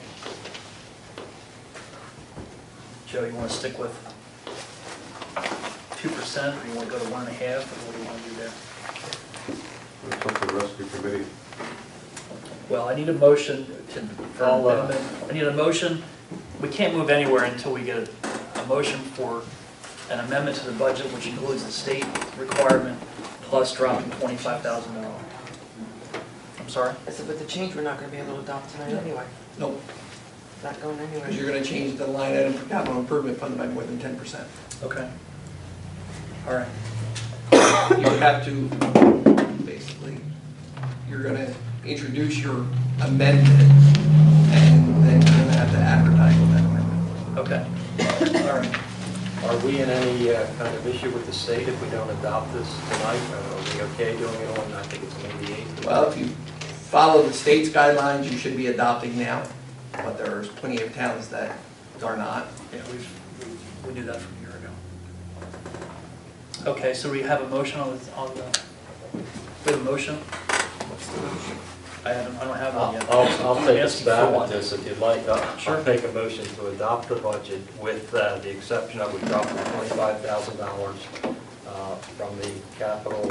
Joe, you want to stick with 2%, or you want to go to 1.5%, or what do you want to do there? It's up to the rest of the committee. Well, I need a motion for I'll, amendment. I need a motion. We can't move anywhere until we get a motion for an amendment to the budget, which includes the state requirement plus dropping $25,000. I'm sorry? I said, with the change, we're not gonna be able to adopt tonight anyway. Nope, It's not going because anywhere. you're gonna change the line item for capital improvement fund by more than 10%. Okay. All right. You have to, basically, you're gonna introduce your amendment, and then you're gonna have to advertise that amendment. Okay. All right. Are we in any kind of issue with the state if we don't adopt this tonight? Are we okay doing it on, I think it's May the 8th? Well, if you follow the state's guidelines, you should be adopting now, but there's plenty of towns that are not. Yeah, we knew that from a year ago. Okay, so we have a motion on the, we have a motion? What's the motion? I don't have one yet. I'll I'm take a asking stab for at one. this if you'd like. Sure. I'll make a motion to adopt the budget with the exception of we drop the $25,000 from the capital,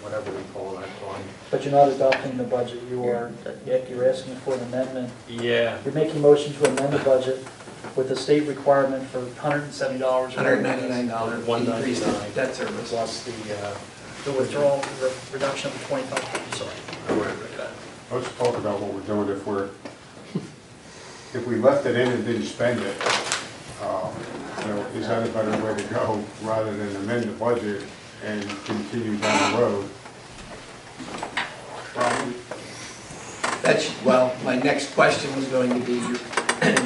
whatever we call that fund. But you're not adopting the budget, you're asking for an amendment. Yeah. You're making a motion to amend the budget with the state requirement for $170. $199 increase in $199 debt service. plus the, The withdrawal, the reduction of 25, sorry. Let's talk about what we're doing if we left it in and didn't spend it. Is that a better way to go rather than amend the budget and continue down the road? That's, well, my next question was going to be,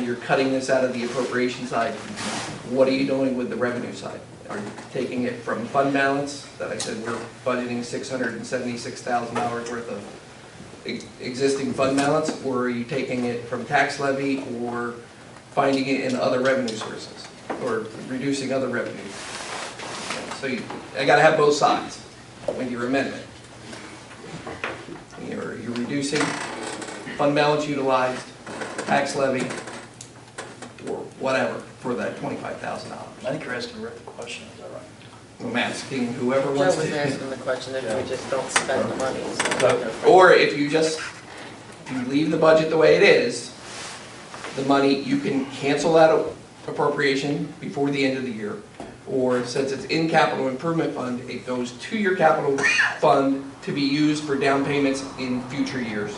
you're cutting this out of the appropriation side. What are you doing with the revenue side? Are you taking it from fund balance, that I said we're budgeting $676,000 worth of existing fund balance, or are you taking it from tax levy, or finding it in other revenue sources, or reducing other revenues? So I gotta have both sides with your amendment. You're reducing fund balance utilized, tax levy, or whatever, for that $25,000. I think you're asking Rick the question, is that right? I'm asking whoever Joe wants was to. asking the question if we just don't spend the money. so- Or if you leave the budget the way it is, the money, you can cancel that appropriation before the end of the year, or since it's in capital improvement fund, it goes to your capital fund to be used for down payments in future years,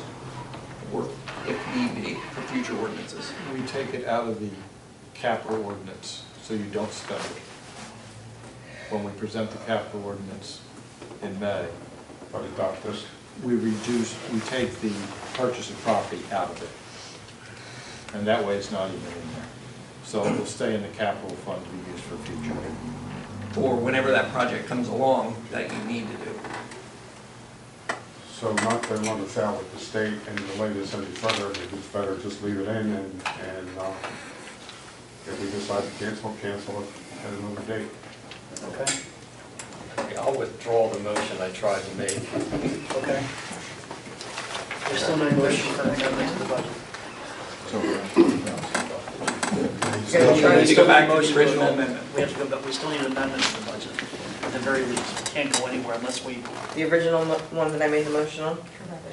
or if need be, for future ordinances. We take it out of the capital ordinance, so you don't spend it. When we present the capital ordinance in May, But adopt this. we take the purchase of property out of it. And that way it's not even in there. So it will stay in the capital fund to be used for future. Or whenever that project comes along that you need to do. So not to run afoul with the state and delay this any further, maybe it's better just leave it in and if we decide to cancel it at another date. Okay, I'll withdraw the motion I tried to make. okay. There's still no motion for amendment to the budget. You need to go back to the original amendment. We have to go back, we still need an amendment to the budget, at the very least. We can't go anywhere unless we, The original one that I made the motion on?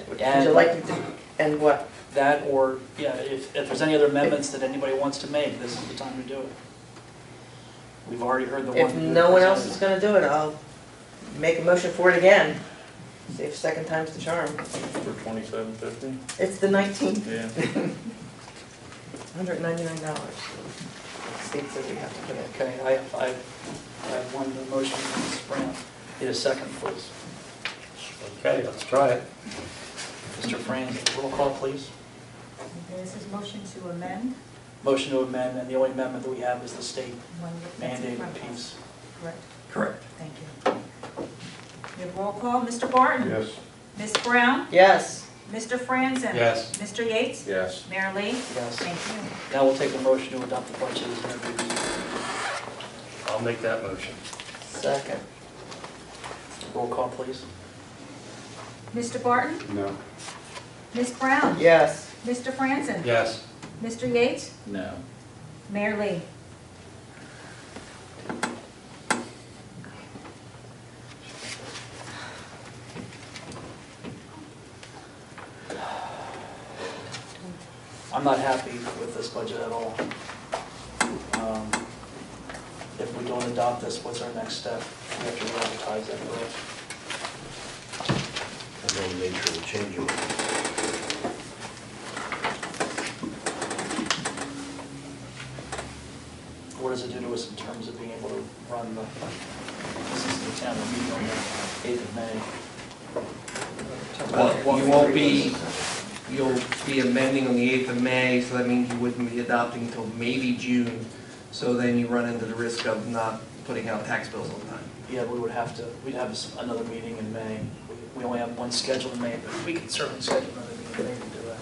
Would you And- like me to, and what? that or, yeah, if there's any other amendments that anybody wants to make, this is the time to do it. We've already heard the one. If no one else is gonna do it, I'll make a motion for it again. See if second time's the charm. For $27.50? It's the 19th. Yeah. $199. State says we have to put it. Okay, I have one motion from Ms. Brown. Need a second, please. Okay, let's try it. Mr. Franz, roll call, please. Okay, this is motion to amend. Motion to amend, and the only amendment that we have is the state One that's in mandated front of us. piece. Correct, Correct. thank you. We have roll call, Mr. Barton? Yes. Ms. Brown? Yes. Mr. Franzen? Yes. Mr. Yates? Yes. Mayor Lee? Yes. Thank you. Now we'll take a motion to adopt the budget as introduced. I'll make that motion. Second. Roll call, please. Mr. Barton? No. Ms. Brown? Yes. Mr. Franzen? Yes. Mr. Yates? No. Mayor Lee? I'm not happy with this budget at all. If we don't adopt this, what's our next step? We have to re-advertise that first. And then the nature of the change order. What does it do to us in terms of being able to run the system of town meeting on the 8th of May? Well, you won't be, you'll be amending on the 8th of May, so that means you wouldn't be adopting until maybe June. So then you run into the risk of not putting out tax bills on time. Yeah, we'd have another meeting in May. We only have one scheduled in May, but we can certainly schedule another meeting in May to do that.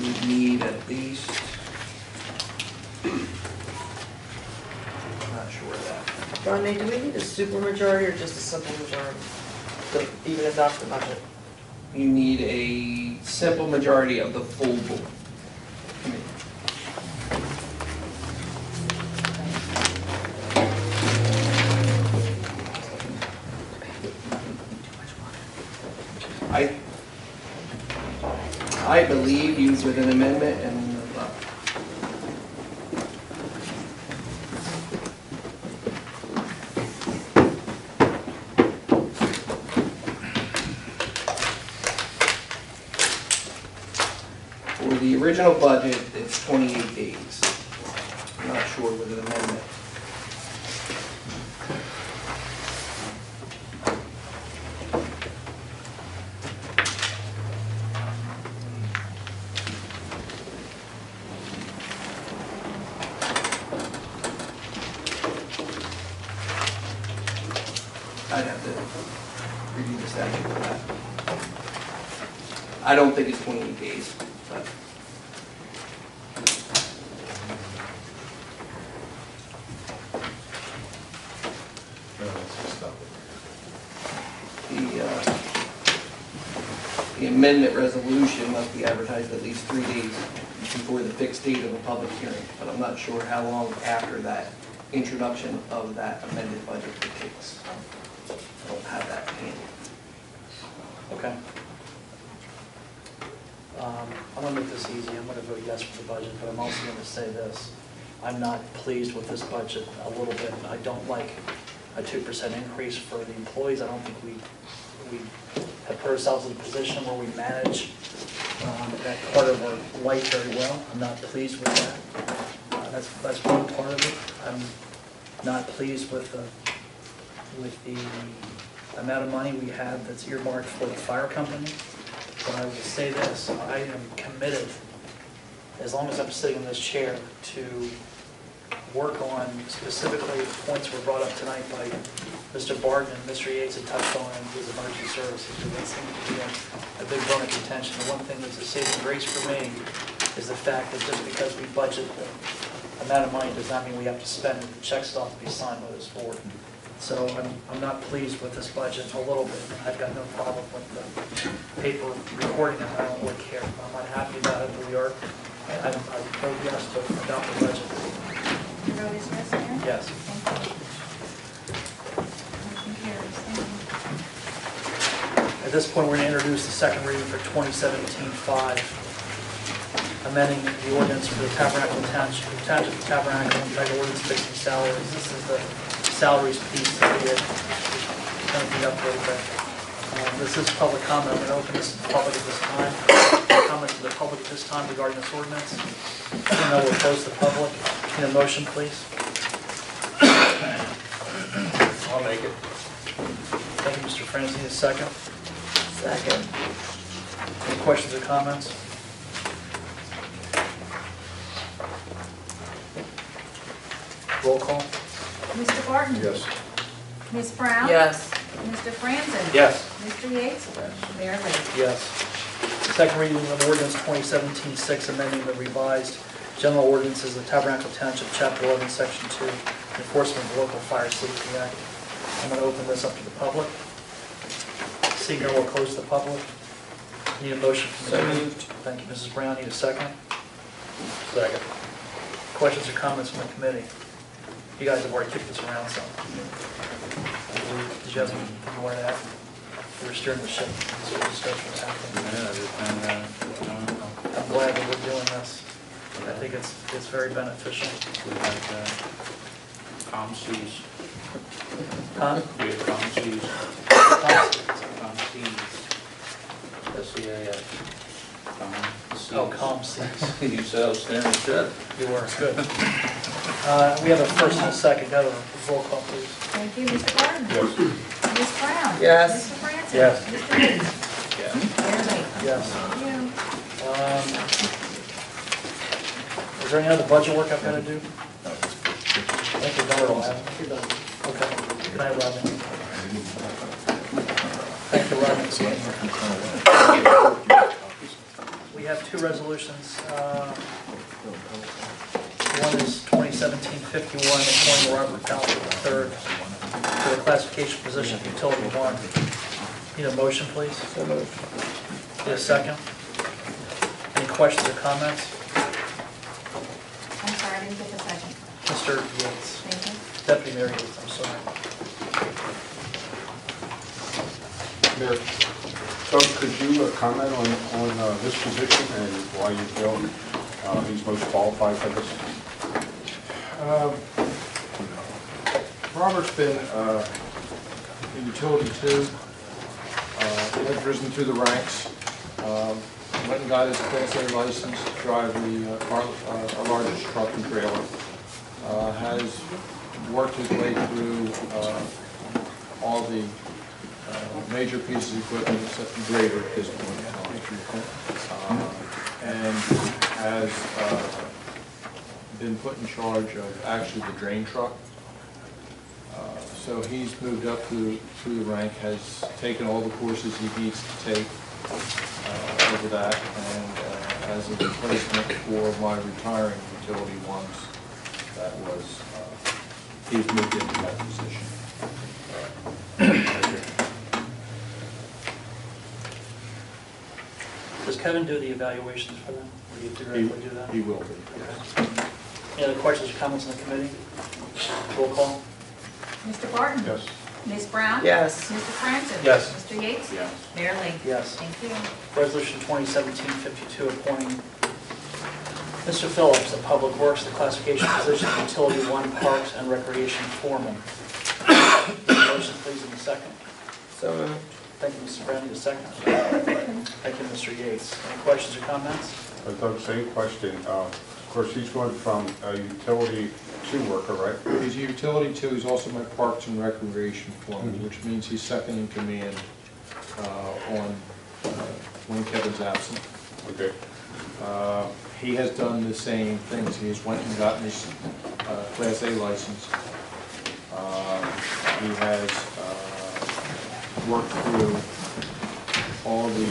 You would need at least, I'm not sure of that. Rodney, do we need a supermajority or just a simple majority to even adopt the budget? You need a simple majority of the full board. I believe you with an amendment and for the original budget, it's 28 days. I'm not sure with an amendment. I'd have to review the statute for that. I don't think it's 28 days, but. The amendment resolution must be advertised at least 3 days before the fixed date of a public hearing, but I'm not sure how long after that introduction of that amended budget it takes. I don't have that handy. Okay. I'm going to make this easy. I'm going to vote yes for the budget, but I'm also going to say this. I'm not pleased with this budget a little bit. I don't like a 2% increase for the employees. I don't think we have put ourselves in a position where we manage that part of our life very well. I'm not pleased with that. That's one part of it. I'm not pleased with the amount of money we have that's earmarked for the fire company. But I will say this, I am committed, as long as I'm sitting in this chair, to work on specifically the points were brought up tonight by Mr. Barton and Mr. Yates had touched on his emergency services. That seems to be a big bone of contention. The one thing that's a saving grace for me is the fact that just because we budget the amount of money does not mean we have to spend it. The check still has to be signed by this board. So I'm not pleased with this budget a little bit. I've got no problem with the paper recording it. I don't really care. I'm not happy about it, but we are. I vote yes to adopt the budget. Your vote is yes, Mayor? Yes. Thank you. Motion carries. Thank you. At this point, we're going to introduce the second reading for 2017-5, amending the ordinance for the Tabernacle Township, Tabernacle, and ordinance fixing salaries. This is the salaries piece that we had kind of beat up a little bit. This is public comment. I'm going to open this to the public at this time. Comments to the public at this time regarding this ordinance. And then we'll close the public. Need a motion, please? I'll make it. Thank you, Mr. Francis. Need a second? Second. Any questions or comments? Roll call. Mr. Barton? Yes. Ms. Brown? Yes. Mr. Franzen? Yes. Mr. Yates? Mayor Lee? Yes. Second reading of ordinance 2017-6, amending the revised general ordinances of Tabernacle Township, Chapter 11, Section 2, Enforcement of Local Fire Safety Act. I'm going to open this up to the public. Seeing none, we'll close the public. Need a motion from the committee? Thank you, Mrs. Brown. Need a second? Second. Questions or comments from the committee? You guys have already kicked this around some. Did you have anything you wanted to add? You were steering the ship, so the discussion was happening. I'm glad that we're doing this. I think it's very beneficial. We had COMCs. Huh? We had COMCs. COMCs. S-C-A-S. Oh, COMCs. You said I was staring at the You were, good. We have a first and a second. Got a roll call, please. Thank you, Mr. Barton? Yes. Ms. Brown? Yes. Mr. Franzen? Yes. Mr. Yates? Yes. Mayor Lee? Yes. Thank you. Is there any other budget work I've got to do? I think we're done it all, haven't we? Okay. Can I have Rodney? Thank you, Rodney. We have two resolutions. One is 2017-51, appointing Robert Palmer III to the classification position of utility one. Need a motion, please? So moved. Need a second? Any questions or comments? I'm sorry, I didn't get the second. Mr. Yates, Thank you. Deputy Mayor Yates, I'm sorry. Mayor, could you comment on this position and why you feel he's most qualified for this? Robert's been in utility too. He has risen through the ranks. Went and got his Class A license to drive our largest truck and trailer. Has worked his way through all the major pieces of equipment except the grader at this point. And has been put in charge of actually the drain truck. So he's moved up through the rank, has taken all the courses he needs to take over that, and as a replacement for my retiring utility ones, that was, he's moved into that position. Does Kevin do the evaluations for them? Or do you directly do that? He will be. Okay. Any other questions or comments on the committee? Roll call. Mr. Barton? Yes. Ms. Brown? Yes. Mr. Francis? Yes. Mr. Yates? Yes. Mayor Lee? Yes. Thank you. Resolution 2017-52, appointing Mr. Phillips, the Public Works, the classification position of Utility 1 Parks and Recreation Foreman. Motion, please, in the second. So moved. Thank you, Mr. Brown. Need a second? Thank you, Mr. Yates. Any questions or comments? Doug, same question. Of course, he's going from utility 2 worker, right? He's a utility too, he's also my Parks and Recreation foreman, which means he's second in command when Kevin's absent. Okay. He has done the same things. He has went and gotten his Class A license. He has worked through all the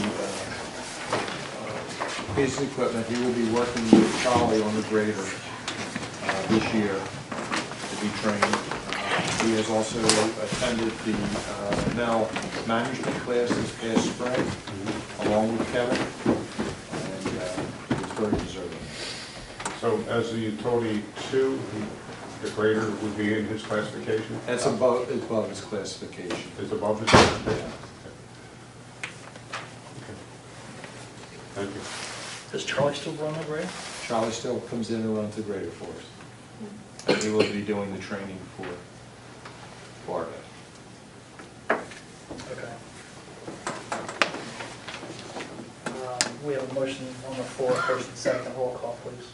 pieces of equipment. He will be working with Charlie on the grader this year to be trained. He has also attended the Mel management class this past spring, along with Kevin, and he's very deserving. So as a utility 2, the grader would be in his classification? That's above his classification. Is above his classification? Okay. Thank you. Does Charlie still run the grade? Charlie still comes in and runs the grader for us. And he will be doing the training for part of it. Okay. We have a motion on the floor, first and second. Roll call, please.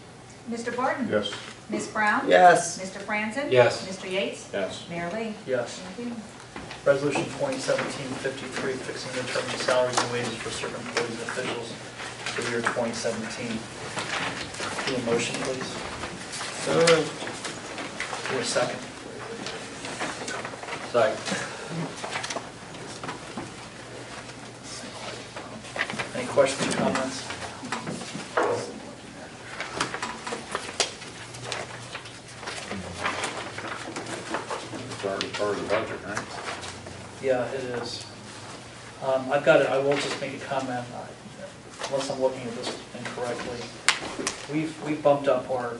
Mr. Barton? Yes. Ms. Brown? Yes. Mr. Francis? Yes. Mr. Yates? Yes. Mayor Lee? Yes. Thank you. Resolution 2017-53, fixing the terms of salaries and wages for certain employees and officials for the year 2017. Do a motion, please. So moved. Do a second. Second. Any questions or comments? Part of the budget, right? Yeah, it is. I've got it, I will just make a comment, unless I'm looking at this incorrectly. We've bumped up our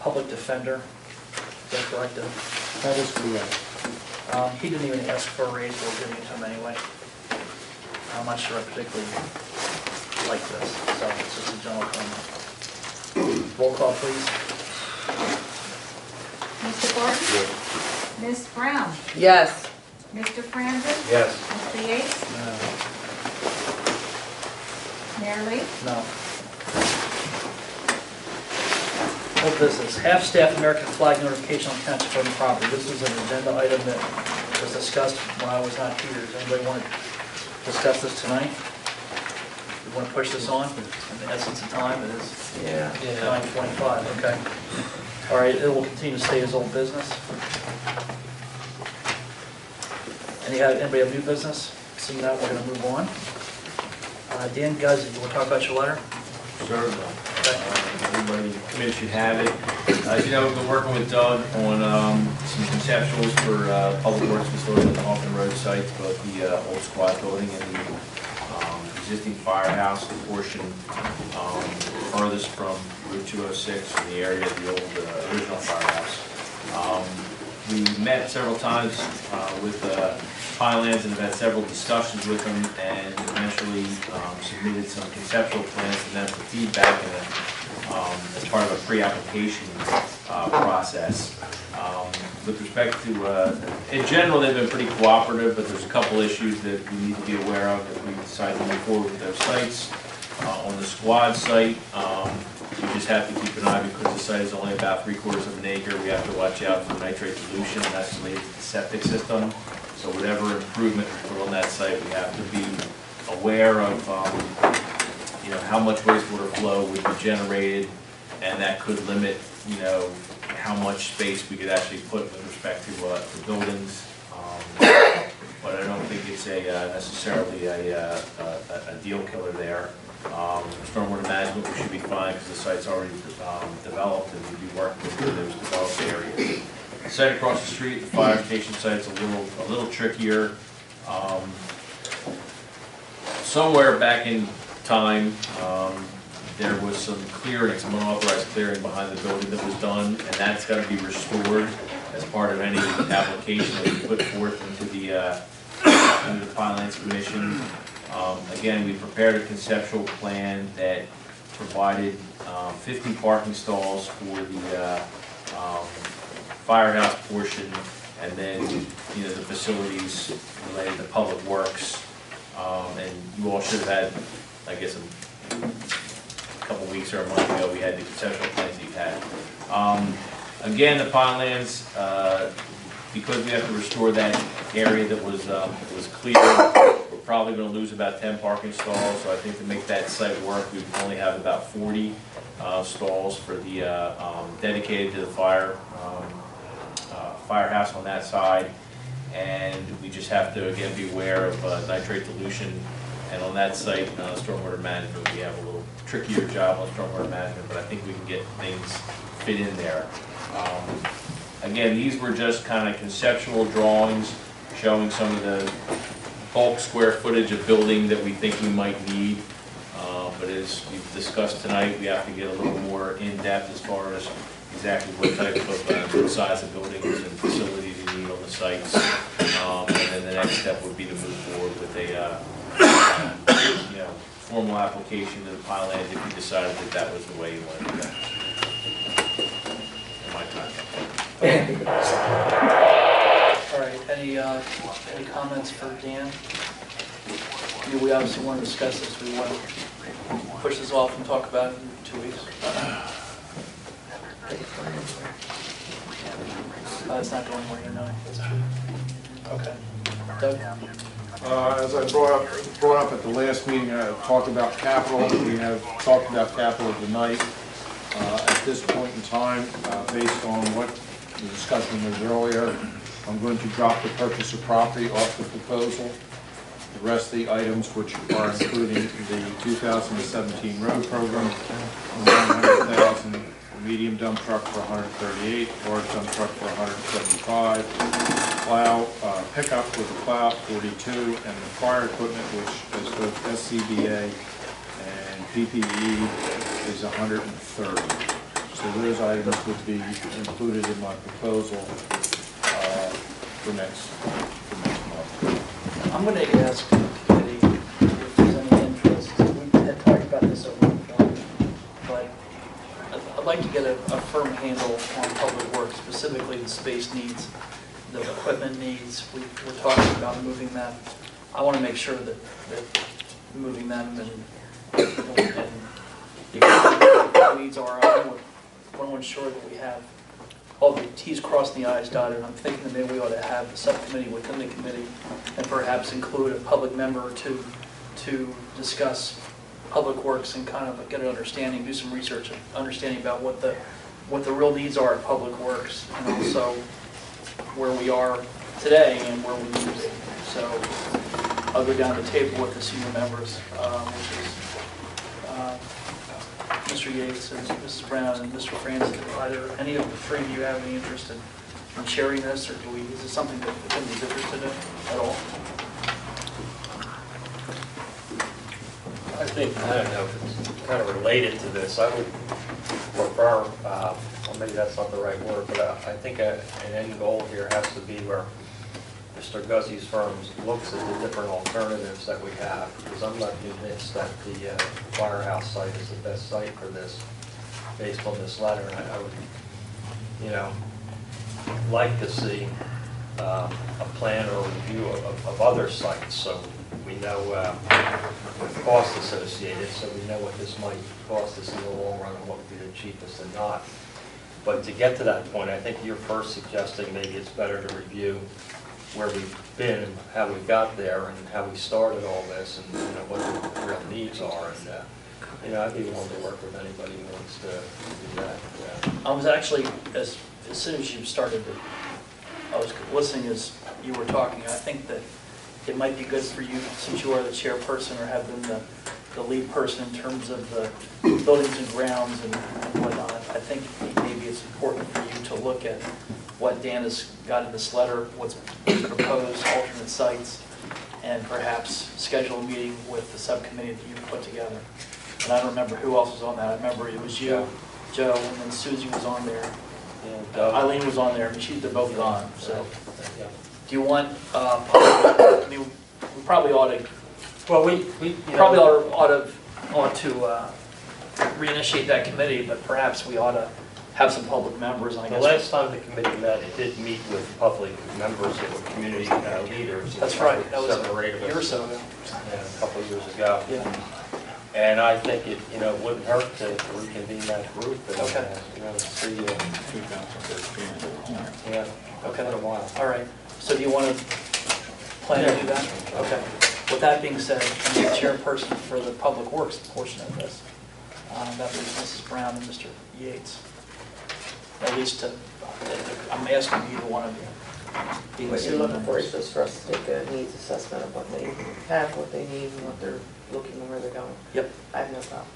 public defender. Is that correct? That is correct. He didn't even ask for a raise, but we're giving it to him anyway. I'm not sure I particularly like this, so it's just a general comment. Roll call, please. Mr. Barton? Ms. Brown? Yes. Mr. Francis? Yes. Mr. Yates? Mayor Lee? No. Old business, half-staff American flag notification on township owned property. This is an agenda item that was discussed when I was not here. Does anybody want to discuss this tonight? We want to push this on? In the essence of time, it is Yeah. 9:25, okay. All right, it will continue to stay as old business. Anybody have new business? Seeing that, we're going to move on. Dan, guys, you want to talk about your letter? Sure. Everybody in the committee should have it. As you know, we've been working with Doug on some conceptuals for public works facilities on the Hoffman Road sites, both the old squad building and the existing firehouse, the portion furthest from Route 206 in the area of the old original firehouse. We met several times with Highlands and have had several discussions with them, and eventually submitted some conceptual plans to them for feedback as part of a pre-application process. With respect to, in general, they've been pretty cooperative, but there's a couple issues that we need to be aware of if we decide to move forward with those sites. On the squad site, we just have to keep an eye because the site is only about 3/4 of an acre. We have to watch out for nitrate dilution, and that's related to the septic system. So whatever improvement we put on that site, we have to be aware of, how much wastewater flow would be generated, and that could limit, how much space we could actually put with respect to buildings. But I don't think it's necessarily a deal killer there. Stormwater management, we should be fine because the site's already developed, and we'd be working with those developed areas. The site across the street, the fire station site's a little trickier. Somewhere back in time, there was some clearing, some unauthorized clearing behind the building that was done, and that's got to be restored. as part of any application that we put forth into the Finance Commission. Again, we prepared a conceptual plan that provided 50 parking stalls for the firehouse portion, and then, you know, the facilities related to public works. And you all should have had, I guess, a couple weeks or a month ago, we had the conceptual plans that you had. Again, the Pinelands, because we have to restore that area that was clear, we're probably going to lose about 10 parking stalls. So I think to make that site work, we only have about 40 stalls for the dedicated to the firehouse on that side. And we just have to, again, be aware of nitrate dilution. And on that site, stormwater management, we have a little trickier job on stormwater management, but I think we can get things fit in there. Again, these were just kind of conceptual drawings showing some of the bulk square footage of building that we think we might need. But as we've discussed tonight, we have to get a little more in-depth as far as exactly what type of size of buildings and facilities you need on the sites. And then the next step would be to move forward with a formal application to the Pinelands if you decided that that was the way you wanted to go. In my time. All right, any comments for Dan? I mean, we obviously want to discuss this. We want to push this off and talk about it in 2 weeks. It's not going where you're not. That's true. Okay. Doug? As I brought up at the last meeting, I talked about capital. We have talked about capital tonight. At this point in time, based on what the discussion was earlier, I'm going to drop the purchase of property off the proposal. The rest of the items, which are including the 2017 road program, 100,000, medium dump truck for 138, large dump truck for 175, plow pickup with a plow 42, and the fire equipment, which is both SCBA and PPE, is 130. So those items would be included in my proposal for next month. I'm going to ask the committee if there's any interest. We had talked about this at one point, but I'd like to get a firm handle on public works, specifically the space needs, the equipment needs. We're talking about moving them. I want to make sure that moving them and the needs are. I want to ensure that we have all the T's crossed and the I's dotted. And I'm thinking that maybe we ought to have a subcommittee within the committee and perhaps include a public member or two to discuss public works and kind of get an understanding, do some research and understanding about what the real needs are at public works, and also where we are today and where we need to be. So I'll go down the table with the senior members, which is Mr. Yates and Mrs. Brown and Mr. Francis. Either any of the three of you have any interest in sharing this, or is it something that the committee is interested in at all? I think, I don't know if it's kind of related to this. I would prefer, or maybe that's not the right word, but I think an end goal here has to be where Mr. Guzzi's firm looks at the different alternatives that we have, because I'm not convinced that the firehouse site is the best site for this, based on this letter. And I would, like to see a plan or a review of other sites, so we know the cost associated, so we know what this might cost us in the long run and what would be the cheapest and not. But to get to that point, I think you're first suggesting maybe it's better to review where we've been and how we got there and how we started all this and what the real needs are. And I'd be willing to work with anybody who wants to do that. Yeah. I was actually, as soon as you started, I was listening as you were talking. I think that it might be good for you, since you are the chairperson or have been the lead person in terms of the buildings and grounds and whatnot. I think maybe it's important for you to look at what Dan has got in this letter, what's proposed, alternate sites, and perhaps schedule a meeting with the subcommittee that you've put together. And I don't remember who else was on that. I remember it was you, Joe, and then Susie was on there. and Eileen was on there, and they're both gone, so. yeah. Do you want, I mean, we probably ought to, Well, we probably ought to reinitiate that committee, but perhaps we ought to have some public members, I the guess. last time the committee met, it did meet with public members that were community leaders. That's right, that was 7 or 8 of a year or us, so ago. a couple of years ago. Yeah, And I think it, wouldn't hurt to reconvene that group and, Okay. see, 2013. yeah, okay, been a while. all right. So do you want to plan to do that? Okay. With that being said, I'm the chairperson for the Public Works portion of this. That was Mrs. Brown and Mr. Yates. At least I'm asking either one of you. What you're looking for is just for us to take a needs assessment of what they have, what they need, and what they're looking and where they're going. Yep. I have no problem.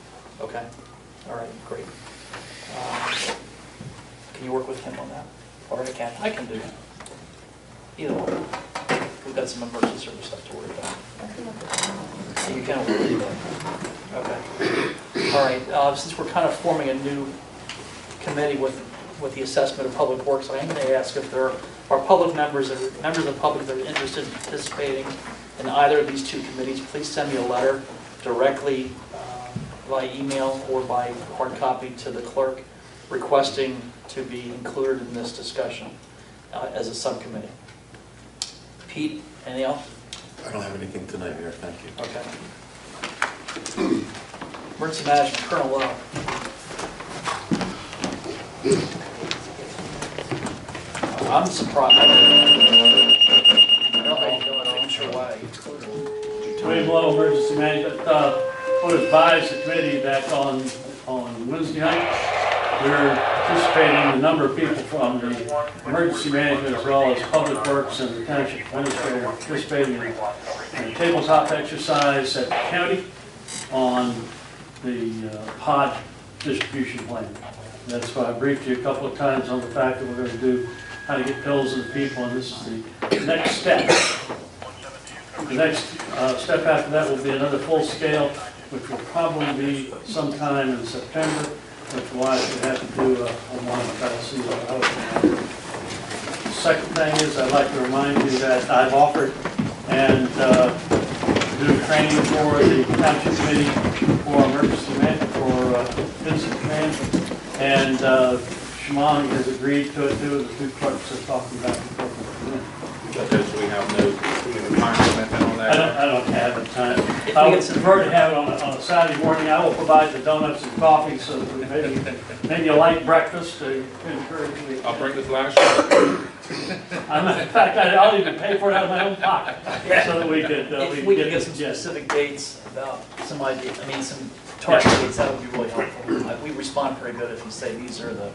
Okay. All right, great. Can you work with him on that? Or I can do it. Either one. We've got some emergency service stuff to worry about. So you can work with that. Okay. All right, since we're kind of forming a new committee with the assessment of public works, I'm going to ask if there are public members of the public that are interested in participating in either of these two committees. Please send me a letter directly by email or by hard copy to the clerk requesting to be included in this discussion as a subcommittee. Pete, anything else? I don't have anything tonight, Mayor, thank you. Okay. Emergency Management, Colonel Lowe. I'm surprised. I don't know how you're doing, I'm sure why. William Lowe, Emergency Management. I would advise the committee that on Wednesday night, we're anticipating a number of people from the emergency management as well as public works and the township administrator participating in a tabletop exercise at the county on the pod distribution plan. That's why I briefed you a couple of times on the fact that we're going to do how to get pills to the people, and this is the next step. The next step after that will be another full scale, which will probably be sometime in September, which will actually have to do a one-time The second thing is I'd like to remind you that I've offered and do training for the township committee for emergency management, for incident management, and Shimon has agreed to it too. The two clerks are talking about the program. Because we have no time limit on that. I don't have the time. I would prefer to have it on a Saturday morning. I will provide the donuts and coffee, so that maybe a light breakfast to encourage the. I'll bring the flash. In fact, I'll even pay for it out of my own pocket, so that we could. If we could get some specific dates about some idea, some target dates, that would be really helpful. We respond pretty good if you say these are the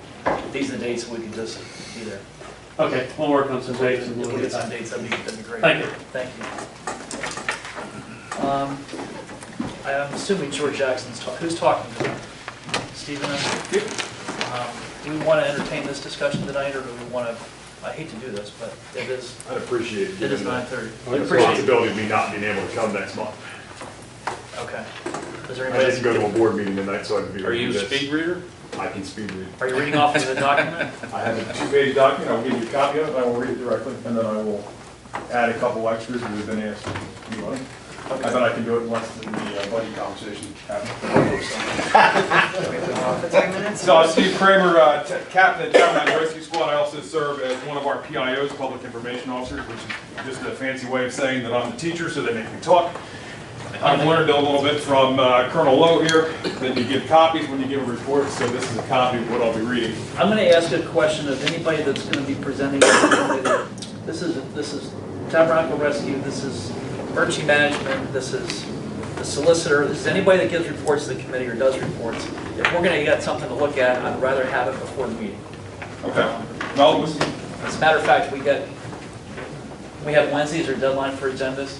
dates, we can just be there. Okay, we'll work on some dates and We'll we'll get get some some dates, that'd be great. Thank you. Thank you. I'm assuming George Jackson's talking. Who's talking tonight? Stephen? Do we want to entertain this discussion tonight, or do we want to, I hate to do this, but it is, I'd appreciate it. it is given 9:30. the responsibility of me not being able to come next month. Okay. Is there I anybody? had to go to a board meeting tonight, so I could be. Are you a reading this. speed reader? I can speed read. Are you reading off of the document? I have a 2-page document, I'll give you a copy of it, I will read it directly, and then I will add a couple extras that have been asked. I bet I can do it in less than the budget conversation happened. So Steve Kramer, captain of Tabernacle Rescue Squad. I also serve as one of our PIOs, Public Information Officers, which is just a fancy way of saying that I'm the teacher, so they make me talk. I've learned a little bit from Colonel Lowe here, that you give copies when you give a report, so this is a copy of what I'll be reading. I'm going to ask a question of anybody that's going to be presenting. This is Tabernacle Rescue, this is emergency management, this is the solicitor, this is anybody that gives reports to the committee or does reports. If we're going to get something to look at, I'd rather have it before the meeting. Okay. Well, As a matter of fact, we have Wednesdays or deadline for agendas.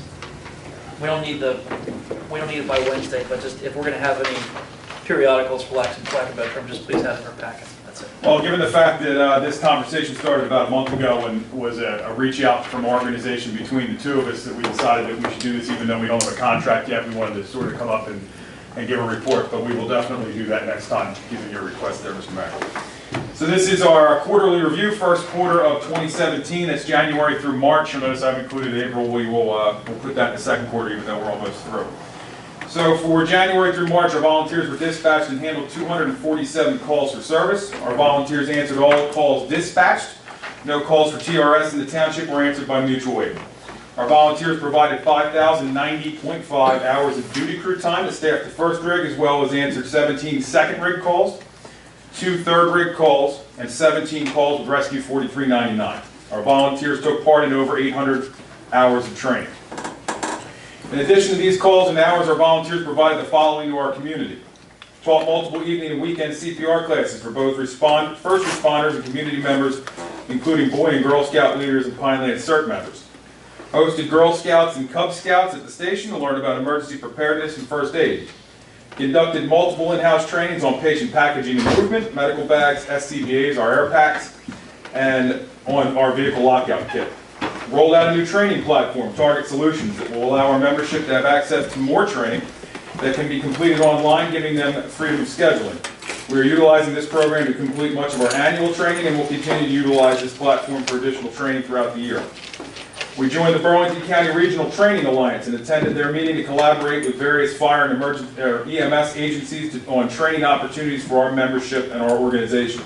We don't need it by Wednesday, but just if we're going to have any periodicals, for lack of a better term, just please have it in our packet. That's it. Well, given the fact that this conversation started about a month ago and was a reach out from our organization between the two of us, that we decided that we should do this even though we don't have a contract yet. We wanted to sort of come up and give a report, but we will definitely do that next time, given your request there, Mr. Mayor. So this is our quarterly review, first quarter of 2017. That's January through March. You'll notice I've included April. We'll put that in the second quarter, even though we're almost through. So for January through March, our volunteers were dispatched and handled 247 calls for service. Our volunteers answered all calls dispatched. No calls for TRS in the township were answered by mutual aid. Our volunteers provided 5,090.5 hours of duty crew time to staff the first rig, as well as answered 17 second rig calls, 2 third rig calls, and 17 calls with Rescue 4399. Our volunteers took part in over 800 hours of training. In addition to these calls and hours, our volunteers provided the following to our community. Taught multiple evening and weekend CPR classes for both first responders and community members, including Boy and Girl Scout leaders and Pineland CERT members. Hosted Girl Scouts and Cub Scouts at the station to learn about emergency preparedness and first aid. Conducted multiple in-house trainings on patient packaging and movement, medical bags, SCBAs, our air packs, and on our vehicle lockout kit. Rolled out a new training platform, Target Solutions, that will allow our membership to have access to more training that can be completed online, giving them freedom of scheduling. We are utilizing this program to complete much of our annual training and will continue to utilize this platform for additional training throughout the year. We joined the Burlington County Regional Training Alliance and attended their meeting to collaborate with various fire and EMS agencies on training opportunities for our membership and our organization.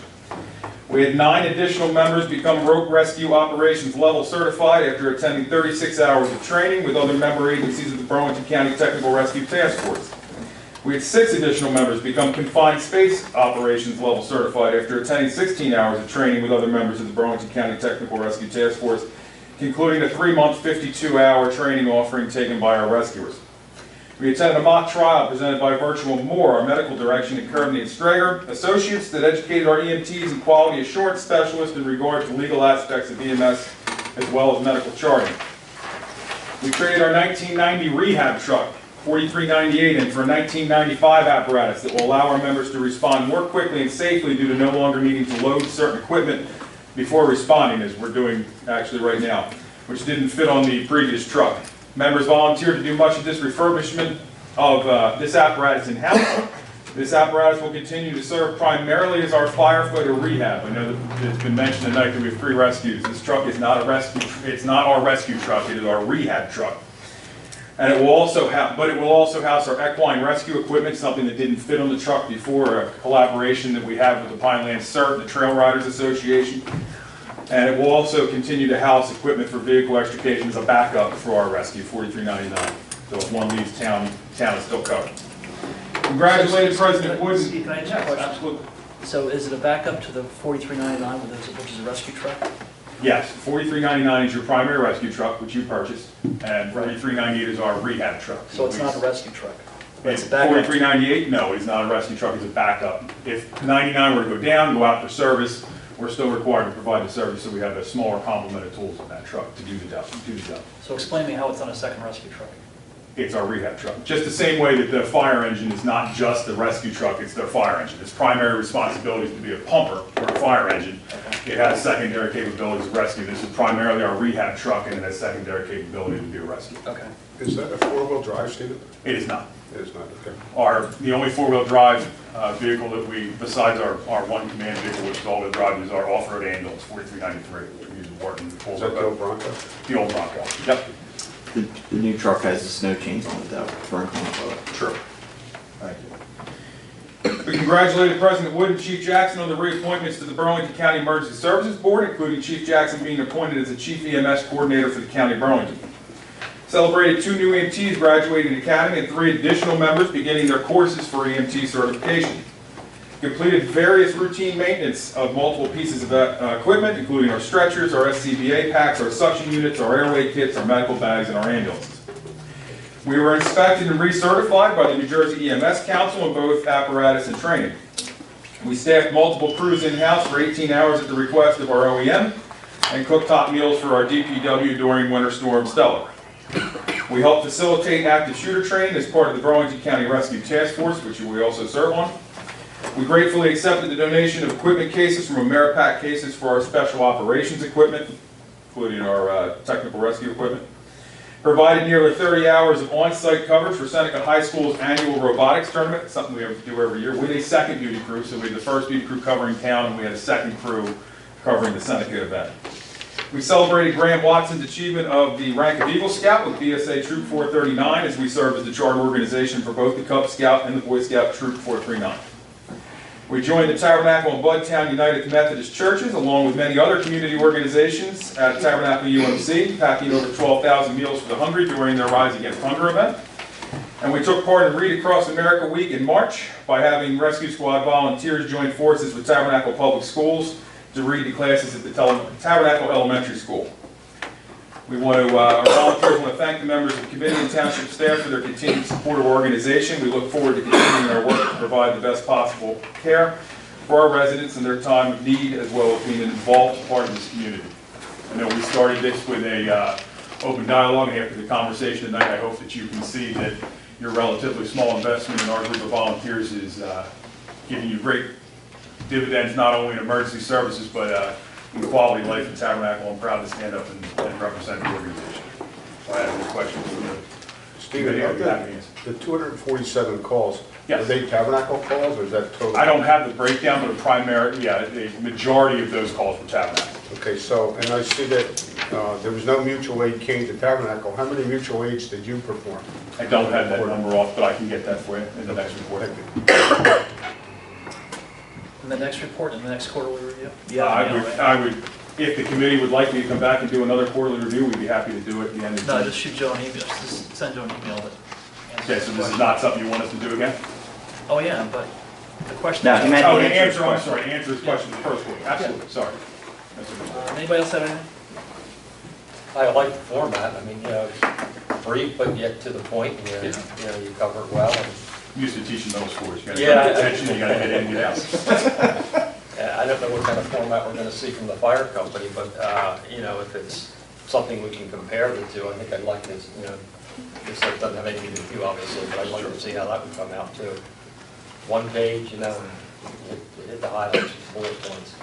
We had 9 additional members become rope rescue operations level certified after attending 36 hours of training with other member agencies of the Burlington County Technical Rescue Task Force. We had 6 additional members become confined space operations level certified after attending 16 hours of training with other members of the Burlington County Technical Rescue Task Force, concluding a 3-month, 52-hour training offering taken by our rescuers. We attended a mock trial presented by Virtual Moore, our medical direction at Kearney and Strager, associates that educated our EMTs and quality assurance specialists in regard to legal aspects of EMS as well as medical charting. We traded our 1990 rehab truck, 4398, in for a 1995 apparatus that will allow our members to respond more quickly and safely due to no longer needing to load certain equipment before responding, as we're doing actually right now, which didn't fit on the previous truck. Members volunteered to do much of this refurbishment of this apparatus in-house. This apparatus will continue to serve primarily as our firefighter rehab. I know that it's been mentioned tonight that we have 3 rescues. This truck is not a rescue. It's not our rescue truck. It is our rehab truck. And it will also house our equine rescue equipment, something that didn't fit on the truck before, a collaboration that we have with the Pineland CERT and the Trail Riders Association. And it will also continue to house equipment for vehicle extrication as a backup for our rescue, 4399. So if one leaves town is still covered. Congratulated President Wood. Steve, can I ask you a question? Absolutely. So is it a backup to the 4399, which is a rescue truck? Yes, 4399 is your primary rescue truck, which you purchased, and 4398 is our rehab truck. So it's not a rescue truck? It's 4398, no, it's not a rescue truck, it's a backup. If 99 were to go down, go out for service, we're still required to provide the service, so we have a smaller complement of tools in that truck to do the job. So explain to me how it's not a second rescue truck. It's our rehab truck. Just the same way that the fire engine is not just the rescue truck, it's their fire engine. Its primary responsibility is to be a pumper for a fire engine. It has secondary capabilities of rescue. This is primarily our rehab truck, and it has secondary capability to be a rescue. Okay. Is that a 4-wheel drive, Stephen? It is not. It is not, okay. The only 4-wheel drive vehicle that we, besides our one command vehicle, which is all-wheel drive, is our off-road ambulance, 4393, which we use in Wharton. Is that the old Bronco? The old Bronco, yep. The new truck has the snow chains on it though, for a combo. Sure. Thank you. We congratulated President Wood and Chief Jackson on the reappointments to the Burlington County Emergency Services Board, including Chief Jackson being appointed as the Chief EMS Coordinator for the County of Burlington. Celebrated 2 new EMTs graduating the Academy and 3 additional members beginning their courses for EMT certification. Completed various routine maintenance of multiple pieces of equipment, including our stretchers, our SCBA packs, our suction units, our airway kits, our medical bags, and our ambulances. We were inspected and recertified by the New Jersey EMS Council on both apparatus and training. We staffed multiple crews in-house for 18 hours at the request of our OEM and cooked hot meals for our DPW during Winter Storm Stella. We helped facilitate active shooter training as part of the Burlington County Rescue Task Force, which we also serve on. We gratefully accepted the donation of equipment cases from Ameripac cases for our special operations equipment, including our technical rescue equipment. Provided nearly 30 hours of on-site coverage for Seneca High School's annual robotics tournament, something we do every year, with a second duty crew. So we had the first duty crew covering town, and we had a second crew covering the Seneca event. We celebrated Graham Watson's achievement of the rank of Eagle Scout with BSA Troop 439, as we serve as the charter organization for both the Cub Scout and the Boy Scout Troop 439. We joined the Tabernacle and Budtown United Methodist Churches, along with many other community organizations, at Tabernacle UMC, packing over 12,000 meals for the hungry during their Rise Against Hunger event. And we took part in Read Across America Week in March by having Rescue Squad volunteers join forces with Tabernacle Public Schools to read the classes at the Tabernacle Elementary School. We want to, our volunteers want to thank the members of the committee and township staff for their continued support of our organization. We look forward to continuing our work to provide the best possible care for our residents in their time of need, as well as being an involved part of this community. I know we started this with a open dialogue, and after the conversation tonight, I hope that you can see that your relatively small investment in our group of volunteers is giving you great dividends, not only in emergency services, but in quality of life in Tabernacle. I'm proud to stand up and represent the organization. So I have any questions. Stephen, the 247 calls, yes. Are they Tabernacle calls, or is that total? I don't have the breakdown, but the majority of those calls were Tabernacle. Okay, so, and I see that there was no mutual aid came to Tabernacle. How many mutual aids did you perform? I don't have that number off, but I can get that for you in the next report. In the next report, in the next quarterly review? I would, if the committee would like me to come back and do another quarterly review, we'd be happy to do it at the end of the No, year. just shoot Joe an email, just send Joe an email that answers Okay, so the this is question. not something you want us to do again? Oh, yeah, but the question. No, he meant- Oh, to answer his answer, I'm question. sorry, answer his question first, absolutely, sorry. Anybody else have anything? I like the format. I mean, it's brief, but yet to the point. You cover it well. And I'm used to teaching middle schoolers. You gotta Yeah, pay attention, you gotta get in, get out. I don't know what kind of format we're going to see from the fire company, but, if it's something we can compare the two, I think I'd like to, this doesn't have anything to do with you, obviously, but I'd like to see how that would come out too. One page, and hit the highlights, bullet points.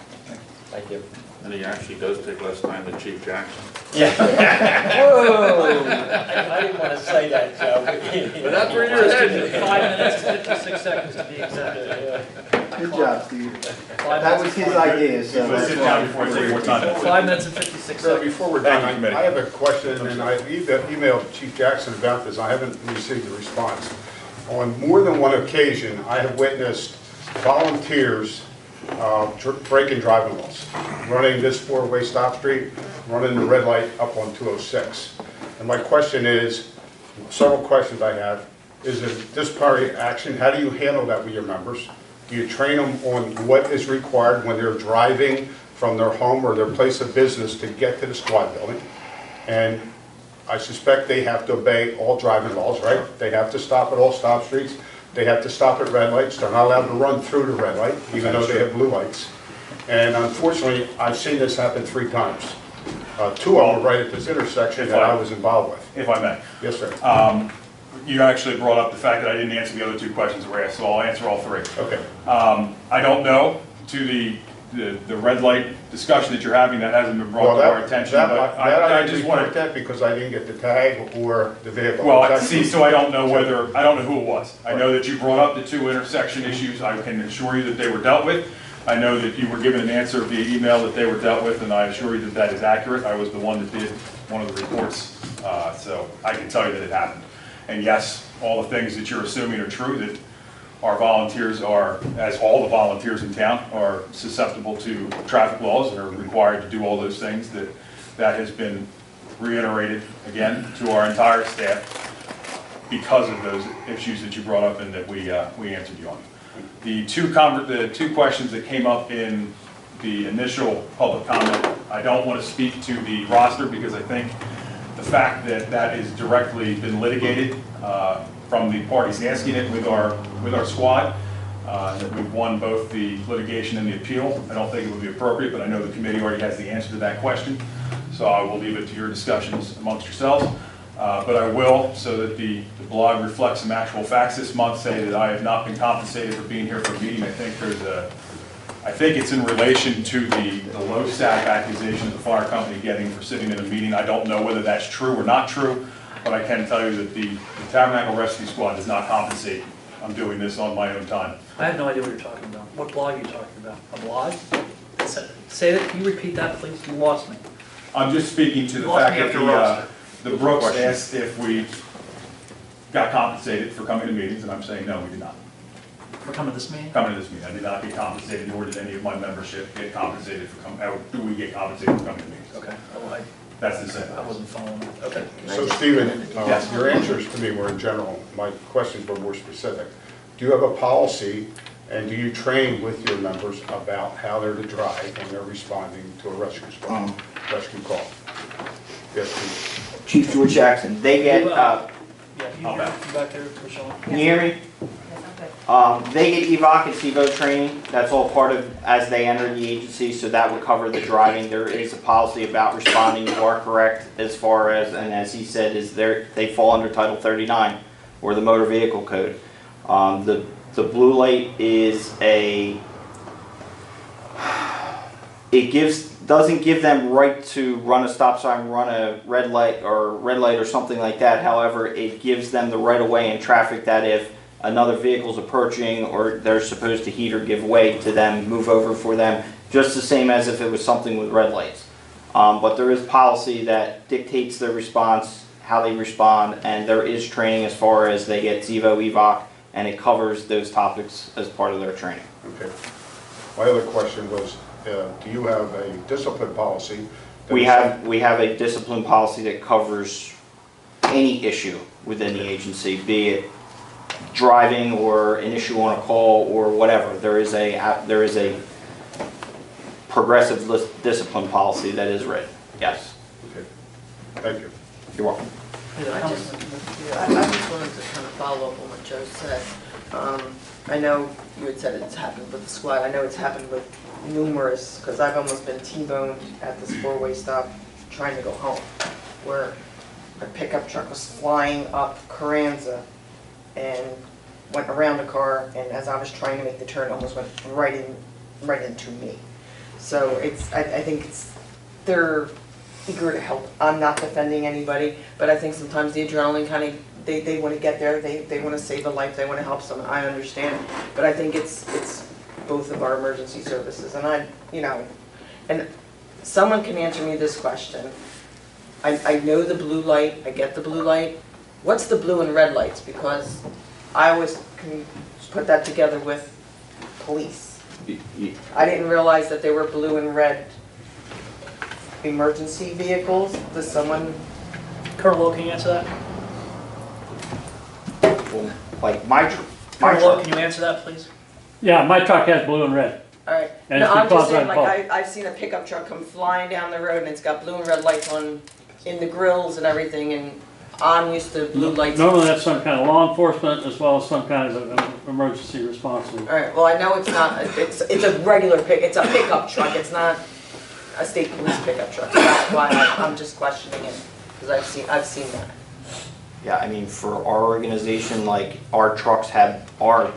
Thank you. And he actually does take less time than Chief Jackson. Yeah. Whoa! I didn't want to say that, Joe. But that's where you're headed. 5 minutes and 56 seconds to be exact. Good job, Steve. That was his idea, so Let's that's sit down why. before I take more time. 5 minutes and 56 Sir, seconds. before we're Thank done, you, committee. I have a question, and I emailed Chief Jackson about this. I haven't received a response. On more than one occasion, I have witnessed volunteers breaking driving laws, running this four-way stop street, running the red light up on 206. And my question is, several questions I have, is it disciplinary action? How do you handle that with your members? Do you train them on what is required when they're driving from their home or their place of business to get to the squad building? And I suspect they have to obey all driving laws, right? They have to stop at all stop streets. They have to stop at red lights. They're not allowed to run through the red light, even though they have blue lights. And unfortunately, I've seen this happen 3 times. 2 of them right at this intersection that I was involved with. If I may. Yes, sir. You actually brought up the fact that I didn't answer the other 2 questions that were asked, so I'll answer all 3. Okay. I don't know, to the red light discussion that you're having, that hasn't been brought to our attention, but I just want to. That because I didn't get the tag or the vehicle. Well, see, so I don't know who it was. I know that you brought up the 2 intersection issues. I can assure you that they were dealt with. I know that you were given an answer via email that they were dealt with, and I assure you that that is accurate. I was the one that did one of the reports, so I can tell you that it happened. And yes, all the things that you're assuming are true, that our volunteers are, as all the volunteers in town, are susceptible to traffic laws and are required to do all those things. That has been reiterated again to our entire staff because of those issues that you brought up and that we answered you on. The 2 questions that came up in the initial public comment, I don't want to speak to the roster because I think the fact that that is directly been litigated from the parties asking it with our squad, that we've won both the litigation and the appeal. I don't think it would be appropriate, but I know the committee already has the answer to that question, so I will leave it to your discussions amongst yourselves. But I will, so that the blog reflects some actual facts this month, say that I have not been compensated for being here for a meeting. I think it's in relation to the low staff accusation of the fire company getting for sitting in a meeting. I don't know whether that's true or not true. but I can tell you that the Tabernacle Rescue Squad does not compensate. I'm doing this on my own time. I have no idea what you're talking about. What blog are you talking about? A blog? Say that, can you repeat that, please? You lost me. I'm just speaking to the Lost fact me that after roster. the Brooks asked if we got compensated for coming to meetings, and I'm saying, no, we did not. For coming to this meeting? Coming to this meeting, I did not get compensated, nor did any of my membership get compensated for coming, or do we get compensated for coming to meetings? Okay. Oh, That's the same. I wasn't following that. Okay. So Stephen, Yes. your answers to me were in general, my questions were more specific. Do you have a policy and do you train with your members about how they're to drive when they're responding to a rescue squad, rescue call? Yes, please. Chief George Jackson, they get, Yeah, you back there, Michelle? can you hear me? They get EVOC and CVO training, that's all part of, as they enter the agency, so that would cover the driving. There is a policy about responding, you are correct, as far as, and as he said, is they fall under Title 39, or the Motor Vehicle Code. The blue light is doesn't give them right to run a stop sign, run a red light or something like that. However, it gives them the right of way in traffic that if another vehicle's approaching or they're supposed to heed or give way to them, move over for them, just the same as if it was something with red lights. But there is policy that dictates their response, how they respond, and there is training as far as they get ZEVO, EVOC, and it covers those topics as part of their training. Okay. My other question was, do you have a discipline policy? We have a discipline policy that covers any issue within the agency, be it driving or an issue on a call or whatever. There is a progressive discipline policy that is written. Yes. Okay. Thank you. You're welcome. I just wanted to kind of follow up on what Joe said. I know you had said it's happened with the squad. I know it's happened with numerous, because I've almost been T-boned at this four-way stop trying to go home, where a pickup truck was flying up Carranza and went around a car, and as I was trying to make the turn, almost went right into me. So I think they're eager to help. I'm not defending anybody, but I think sometimes the adrenaline kind of, they want to get there, they want to save a life, they want to help someone. I understand, but I think it's both of our emergency services, and and someone can answer me this question. I know the blue light, I get the blue light. What's the blue and red lights? Because I always can put that together with police. I didn't realize that they were blue and red emergency vehicles. Does someone? Colonel Lowe, can you answer that? Well, like my Colonel Lowe, truck. can you answer that, please? Yeah, my truck has blue and red. All right. And No, it's I'm just because saying, I'm like, I've seen a pickup truck come flying down the road and it's got blue and red lights on in the grills and everything, and I'm used to blue lights. Normally that's some kind of law enforcement as well as some kind of an emergency response. All right, well, I know it's not, it's a regular it's a pickup truck, it's not a state police pickup truck. So that's why I'm just questioning it, because I've seen that. Yeah, I mean, for our organization, like, our trucks our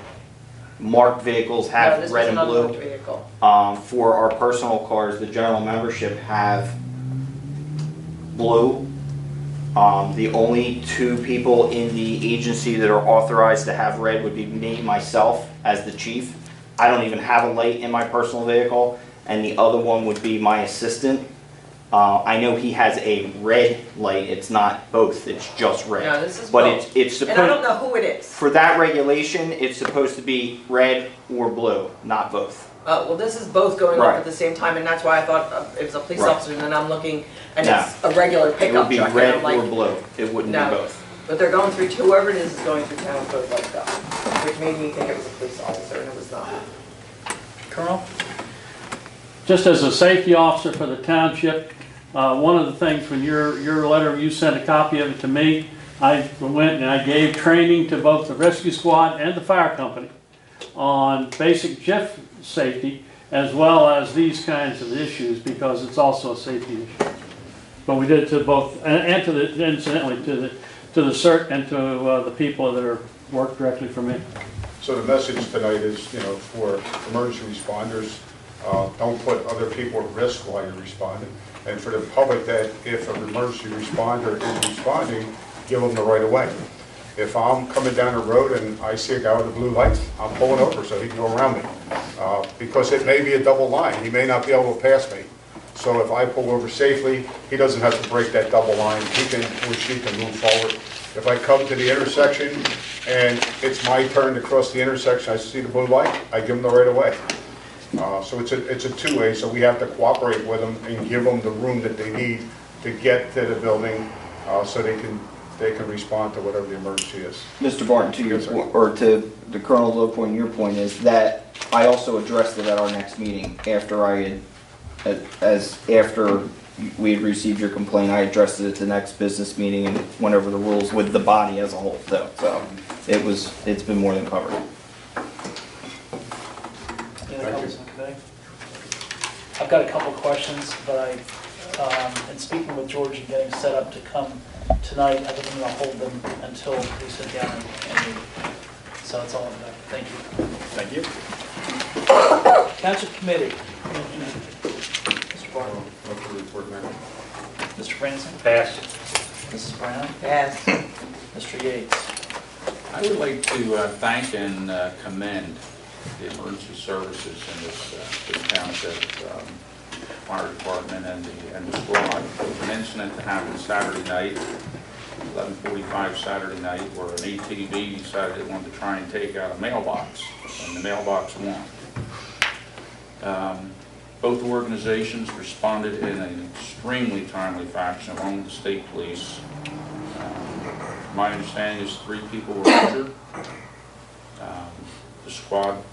marked vehicles No, have this red was and an blue. unmarked vehicle. For our personal cars, the general membership have blue. The only two people in the agency that are authorized to have red would be me, myself, as the chief. I don't even have a light in my personal vehicle, and the other one would be my assistant. I know he has a red light. It's not both. It's just red. No, this is but both. it's supposed. And I don't know who it is. For that regulation, it's supposed to be red or blue, not both. Well, this is both going Right. off at the same time, and that's why I thought it was a police Right. officer, and then I'm looking, and No. it's a regular It pickup would be truck, and red I'm like, or blue. It wouldn't No. be both. but they're going through, whoever it is going through town code like that, which made me think it was a police officer, and it was not. Colonel? Just as a safety officer for the township, one of the things when your letter, you sent a copy of it to me, I went and I gave training to both the rescue squad and the fire company on basic shift safety as well as these kinds of issues, because it's also a safety issue. But we did it to both, and to the, incidentally, to the CERT and to the people that are work directly for me. So the message tonight is, for emergency responders, don't put other people at risk while you're responding. And for the public, that if an emergency responder is responding, give them the right of way. If I'm coming down the road and I see a guy with a blue light, I'm pulling over so he can go around me. Because it may be a double line, he may not be able to pass me. So if I pull over safely, he doesn't have to break that double line, he can, or she can move forward. If I come to the intersection and it's my turn to cross the intersection, I see the blue light, I give them the right of way. So it's a two-way, so we have to cooperate with them and give them the room that they need to get to the building so they can respond to whatever the emergency is. Mr. Barton, to your point, or to the Colonel's low point, your point is that I also addressed it at our next meeting after after we had received your complaint. I addressed it at the next business meeting and went over the rules with the body as a whole, though. So it's been more than covered. Any other comments on the committee? I've got a couple questions, but in speaking with George and getting set up to come tonight, I think I'm going to hold them until we sit down and meet. So that's all I've got. Thank you. Thank you. Township Committee. Mr. Barton. Report, Mayor. Mr. Franson. Pass. Mrs. Brown. Yes. Mr. Yates. I would like to thank and commend the emergency services in this township, fire department and the squad. An incident that happened Saturday night, 11:45 Saturday night, where an ATV decided it wanted to try and take out a mailbox, and the mailbox won. Both organizations responded in an extremely timely fashion, along with the state police. My understanding is 3 people were injured. The squad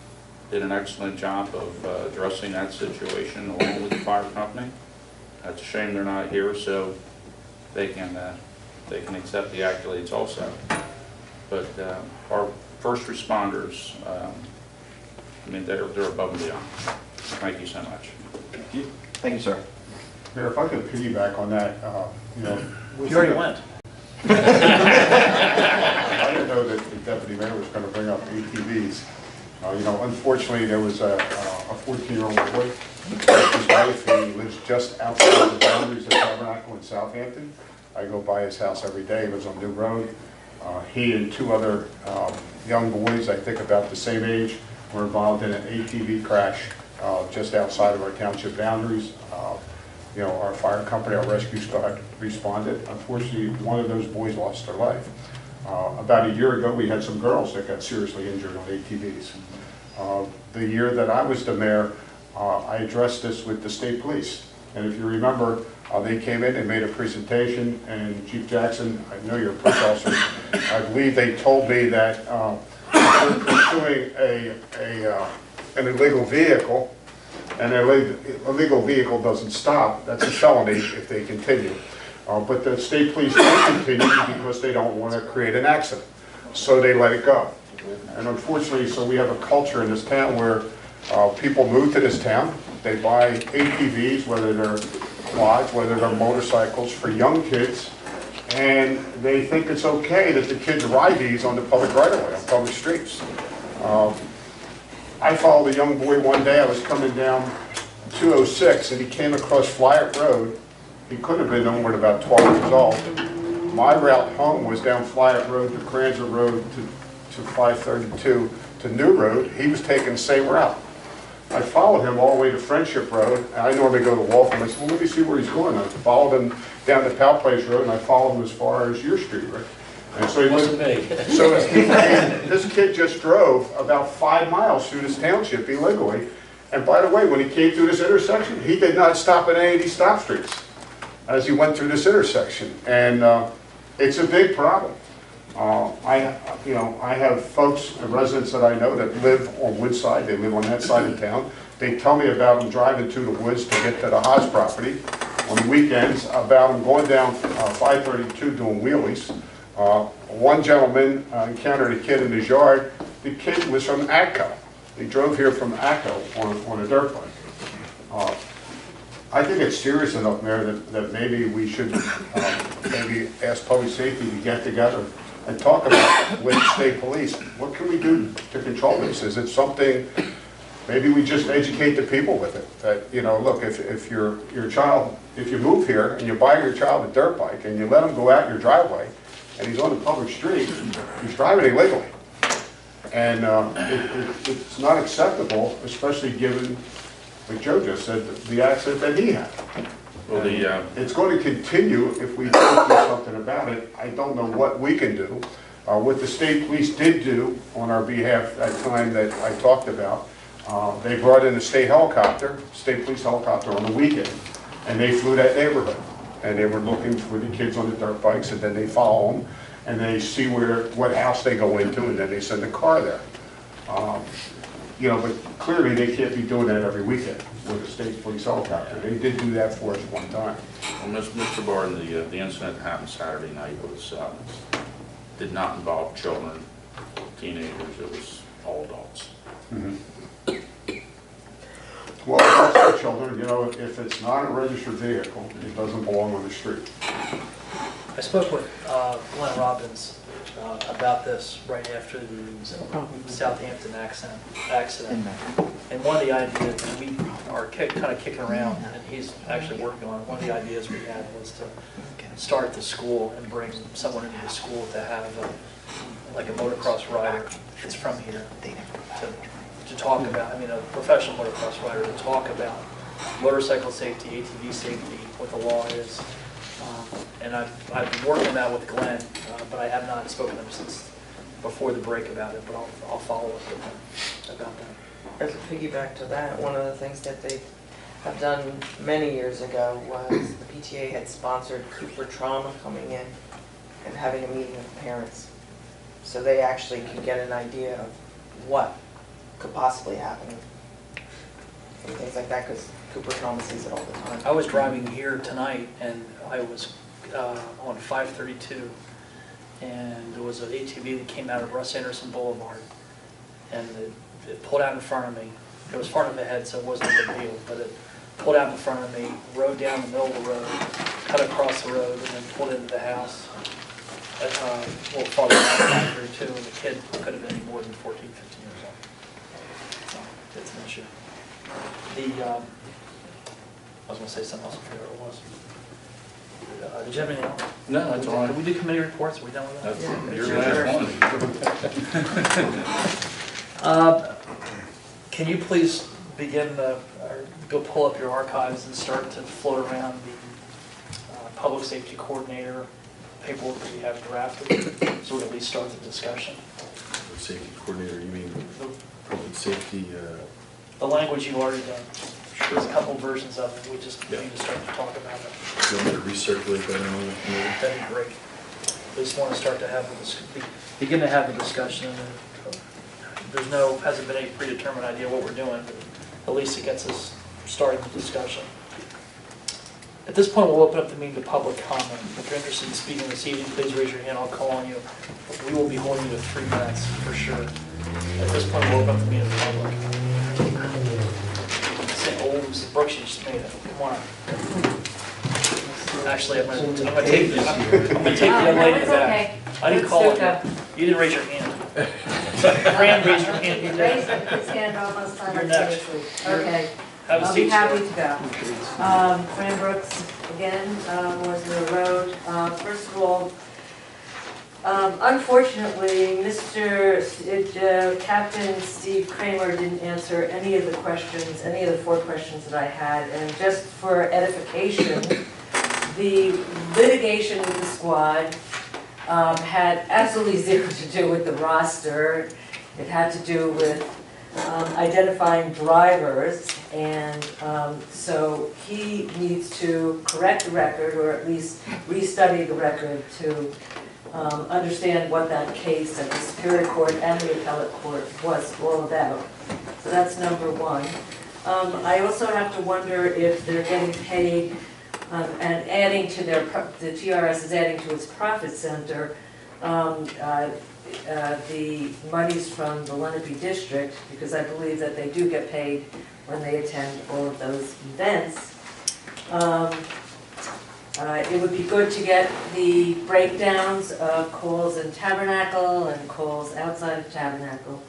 did an excellent job of addressing that situation along with the fire company. It's a shame they're not here, so they can accept the accolades also. But our first responders, I mean, they're above and beyond. Thank you so much. Thank you, sir. Mayor, if I could piggyback on that, You already went. I didn't know that the deputy mayor was going to bring up ATVs. Unfortunately, there was a 14-year-old boy with his wife. He lives just outside the boundaries of Tabernacle in Southampton. I go by his house every day. He lives on New Road. He and 2 other young boys, I think about the same age, were involved in an ATV crash just outside of our township boundaries. Our fire company, our rescue squad responded. Unfortunately, one of those boys lost their life. About a year ago, we had some girls that got seriously injured on ATVs. The year that I was the mayor, I addressed this with the state police. And if you remember, they came in and made a presentation, and Chief Jackson, I know you're a police officer, I believe they told me that if they're pursuing an illegal vehicle, and an illegal vehicle doesn't stop, that's a felony if they continue. But the state police don't continue because they don't want to create an accident. So they let it go. And unfortunately, so we have a culture in this town where people move to this town, they buy ATVs, whether they're quads, whether they're motorcycles for young kids, and they think it's okay that the kids ride these on the public right-of-way, on public streets. I followed a young boy one day. I was coming down 206 and he came across Flyett Road. He couldn't have been no more than about 12 years old. My route home was down Flyett Road to Cranzer Road to 532 to New Road. He was taking the same route. I followed him all the way to Friendship Road. I normally go to Waltham. I said, well, let me see where he's going. I followed him down to Powell Place Road, and I followed him as far as your street, Rick. And so this kid just drove about 5 miles through this township illegally. And by the way, when he came through this intersection, he did not stop at any of these stop streets as he went through this intersection. And it's a big problem. I have folks, residents that I know that live on Woodside. They live on that side of town. They tell me about them driving through the woods to get to the Haas property on the weekends, about them going down 532 doing wheelies. One gentleman encountered a kid in his yard. The kid was from Atco. He drove here from Atco on a dirt bike. I think it's serious enough, Mayor, that maybe we should maybe ask public safety to get together and talk about with state police. What can we do to control this? Is it something, maybe we just educate the people with it? That, look, if your child, if you move here and you buy your child a dirt bike and you let them go out your driveway, and he's on the public street, he's driving illegally. And it's not acceptable, especially given, like Joe just said, the accident that he had. Well, It's going to continue if we don't do something about it. I don't know what we can do. What the state police did do on our behalf that time that I talked about, they brought in a state police helicopter on the weekend, and they flew that neighborhood. And they were looking for the kids on the dirt bikes, and then they follow them, and they see what house they go into, and then they send a car there. You know, but clearly they can't be doing that every weekend with a state police helicopter. They did do that for us one time. Well, Mr. Barton, the incident that happened Saturday night was, did not involve children, teenagers, it was all adults. Well, that's for children, you know, if it's not a registered vehicle, it doesn't belong on the street. I spoke with Glenn Robbins about this right after the Southampton accident. And one of the ideas that we are kind of kicking around, and he's actually working on it, one of the ideas we had was to start at the school and bring someone into the school to have like a motocross rider that's from here to talk about, I mean, a professional motocross rider to talk about motorcycle safety, ATV safety, what the law is. And I've been working on that with Glenn, but I have not spoken to him since before the break about it, but I'll follow up with him about that. As a piggyback to that, one of the things that they have done many years ago was the PTA had sponsored Cooper Trauma coming in and having a meeting with parents. So they actually could get an idea of what could possibly happen and things like that, because Cooper Trauma sees it all the time. I was driving here tonight, and I was on 532, and there was an ATV that came out of Russ Anderson Boulevard, and it pulled out in front of me. It was far enough ahead, so it wasn't a big deal, but it pulled out in front of me, rode down the middle of the road, cut across the road, and then pulled into the house. A little farther down 532, and the kid could have been any more than 14, 15 years old. So it's an issue. I was going to say something else, I forgot what it was. Did you have anything else? No, that's all right. Did we do committee reports? Are we done with that? That's your last one. Can you please begin, or go pull up your archives and start to float around the public safety coordinator paperwork that we have drafted, so we can at least start the discussion? Safety coordinator, you mean public safety? The language you've already done. Sure. There's a couple versions of it. We just need to start to talk about it. Do you want me to recirculate that on the committee? That'd be great. We just want to start to have begin to have the discussion. And hasn't been any predetermined idea what we're doing, but at least it gets us starting the discussion. At this point, we'll open up the meeting to public comment. If you're interested in speaking this evening, please raise your hand. I'll call on you. We will be holding you to 3 minutes for sure. At this point, we'll open up the meeting to the public. Mrs. Brooks, you just made it. Come on. Actually, I'm gonna take the young lady in the back. I didn't call on you. You didn't raise your hand. Fran raised your hand. He raised his hand almost simultaneously. Okay. Have a I'll seat, be happy sir. to go. Fran Brooks, again, was in the road. First of all, unfortunately, Captain Steve Kramer didn't answer any of the 4 questions that I had. And just for edification, the litigation with the squad had absolutely zero to do with the roster. It had to do with identifying drivers, and so he needs to correct the record, or at least restudy the record to understand what that case at the Superior Court and the Appellate Court was all about. So that's number 1. I also have to wonder if they're getting paid and adding to the TRS is adding to its profit center the monies from the Lenape District, because I believe that they do get paid when they attend all of those events. It would be good to get the breakdowns of calls in Tabernacle and calls outside of Tabernacle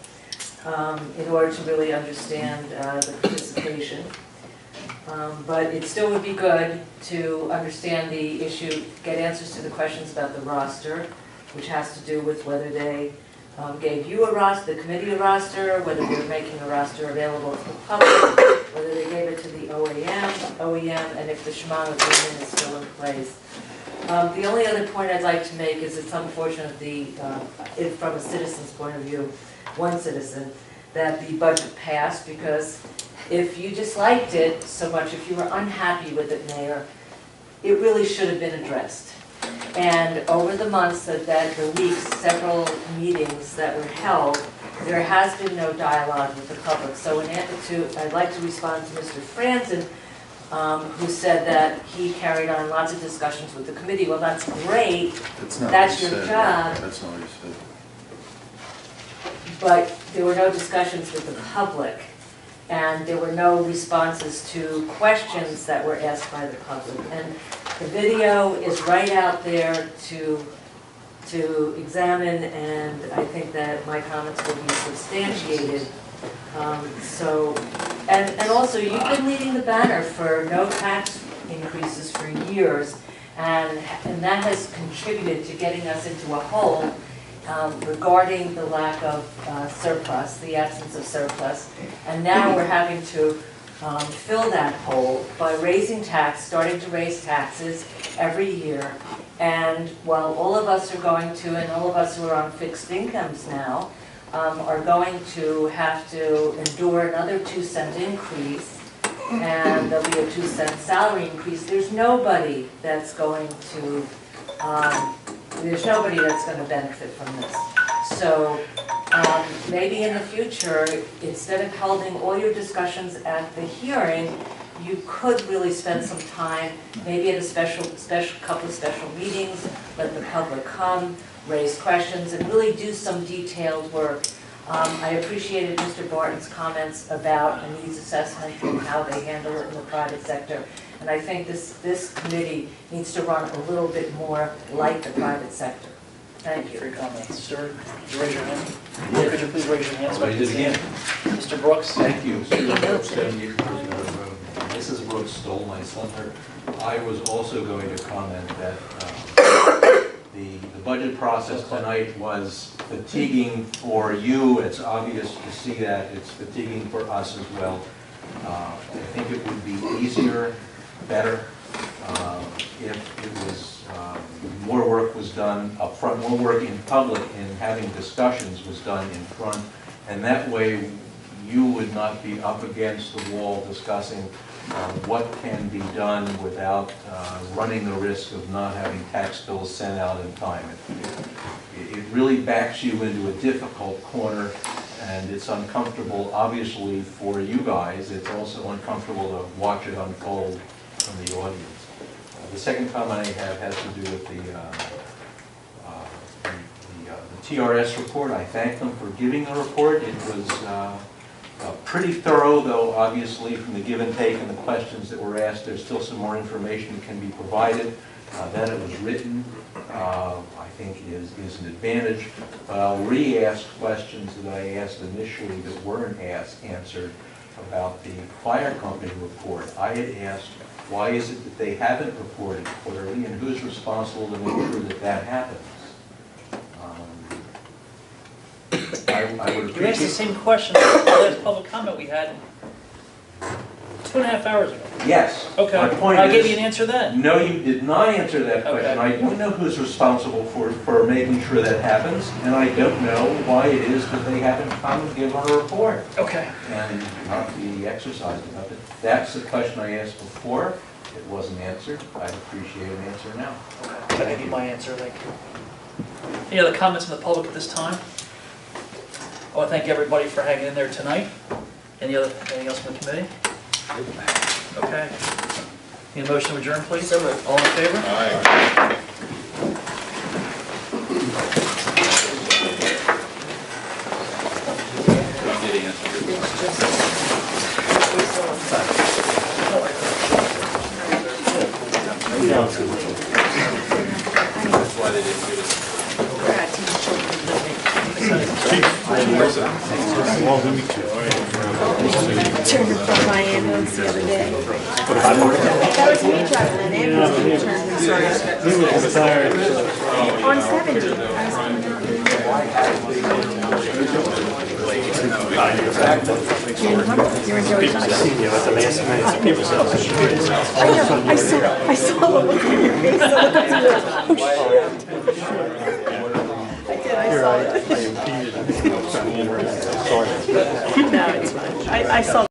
in order to really understand the participation. But it still would be good to understand the issue, get answers to the questions about the roster, which has to do with whether they gave you a roster, the committee a roster, whether they're making a roster available to the public, whether they gave it to the OEM, and if the Shimano agreement is still in place. The only other point I'd like to make is it's unfortunate if from a citizen's point of view, one citizen, that the budget passed, because if you disliked it so much, if you were unhappy with it, Mayor, it really should have been addressed. And over the months, the weeks, several meetings that were held, there has been no dialogue with the public. So I'd like to respond to Mr. Franzen, who said that he carried on lots of discussions with the committee. Well, that's great. That's your job. That's not what he said. But there were no discussions with the public, and there were no responses to questions that were asked by the public. And the video is right out there to examine, and I think that my comments will be substantiated. And also, you've been leading the banner for no tax increases for years, and that has contributed to getting us into a hole regarding the lack of surplus, the absence of surplus. And now we're having to fill that hole by starting to raise taxes every year. And while all of us are going to, and all of us who are on fixed incomes now, are going to have to endure another 2-cent increase, and there'll be a 2-cent salary increase, there's nobody that's going to benefit from this. So maybe in the future, instead of holding all your discussions at the hearing, you could really spend some time, maybe at a couple of special meetings, let the public come, raise questions, and really do some detailed work. I appreciated Mr. Barton's comments about a needs assessment and how they handle it in the private sector. And I think this committee needs to run a little bit more like the private sector. Thank you. For your comments. Sir, could you raise your hand? Could you please raise your hand? I did again. Mr. Brooks? Thank you. 78 Mrs. Brooks stole my thunder. I was also going to comment that the budget process tonight was fatiguing for you. It's obvious to see that. It's fatiguing for us as well. I think it would be easier, better, if it was more work was done up front, more work in public, and having discussions was done in front, and that way you would not be up against the wall discussing what can be done without running the risk of not having tax bills sent out in time. It really backs you into a difficult corner, and it's uncomfortable, obviously, for you guys. It's also uncomfortable to watch it unfold from the audience. The second comment I have has to do with the TRS report. I thank them for giving the report. It was pretty thorough, though obviously from the give and take and the questions that were asked, there's still some more information that can be provided. That it was written, I think is an advantage. But I'll re-ask questions that I asked initially that weren't answered about the fire company report. I had asked, why is it that they haven't reported quarterly, and who's responsible to make sure that that happens? I would You asked the same question at the last public comment we had 2.5 hours ago. Yes. Okay. My point I is, gave you an answer then. No, you did not answer that question. Okay. I don't know who's responsible for making sure that happens, and I don't know why it is that they haven't come and given a report. Okay. And not be exercised about it. That's the question I asked before. It wasn't answered. I'd appreciate an answer now. Okay. I give you my answer. Thank you. Any other comments from the public at this time? I want to thank everybody for hanging in there tonight. Anything else from the committee? Okay. Need a motion to adjourn, please? All in favor? Aye. That's why they didn't do it. Chief. Turned in front of my ambulance the other day. That was me driving an ambulance being turned in on 70. I was coming out. You're enjoying it. I saw the look on your face. The look on your I saw it. No, it's fine. I saw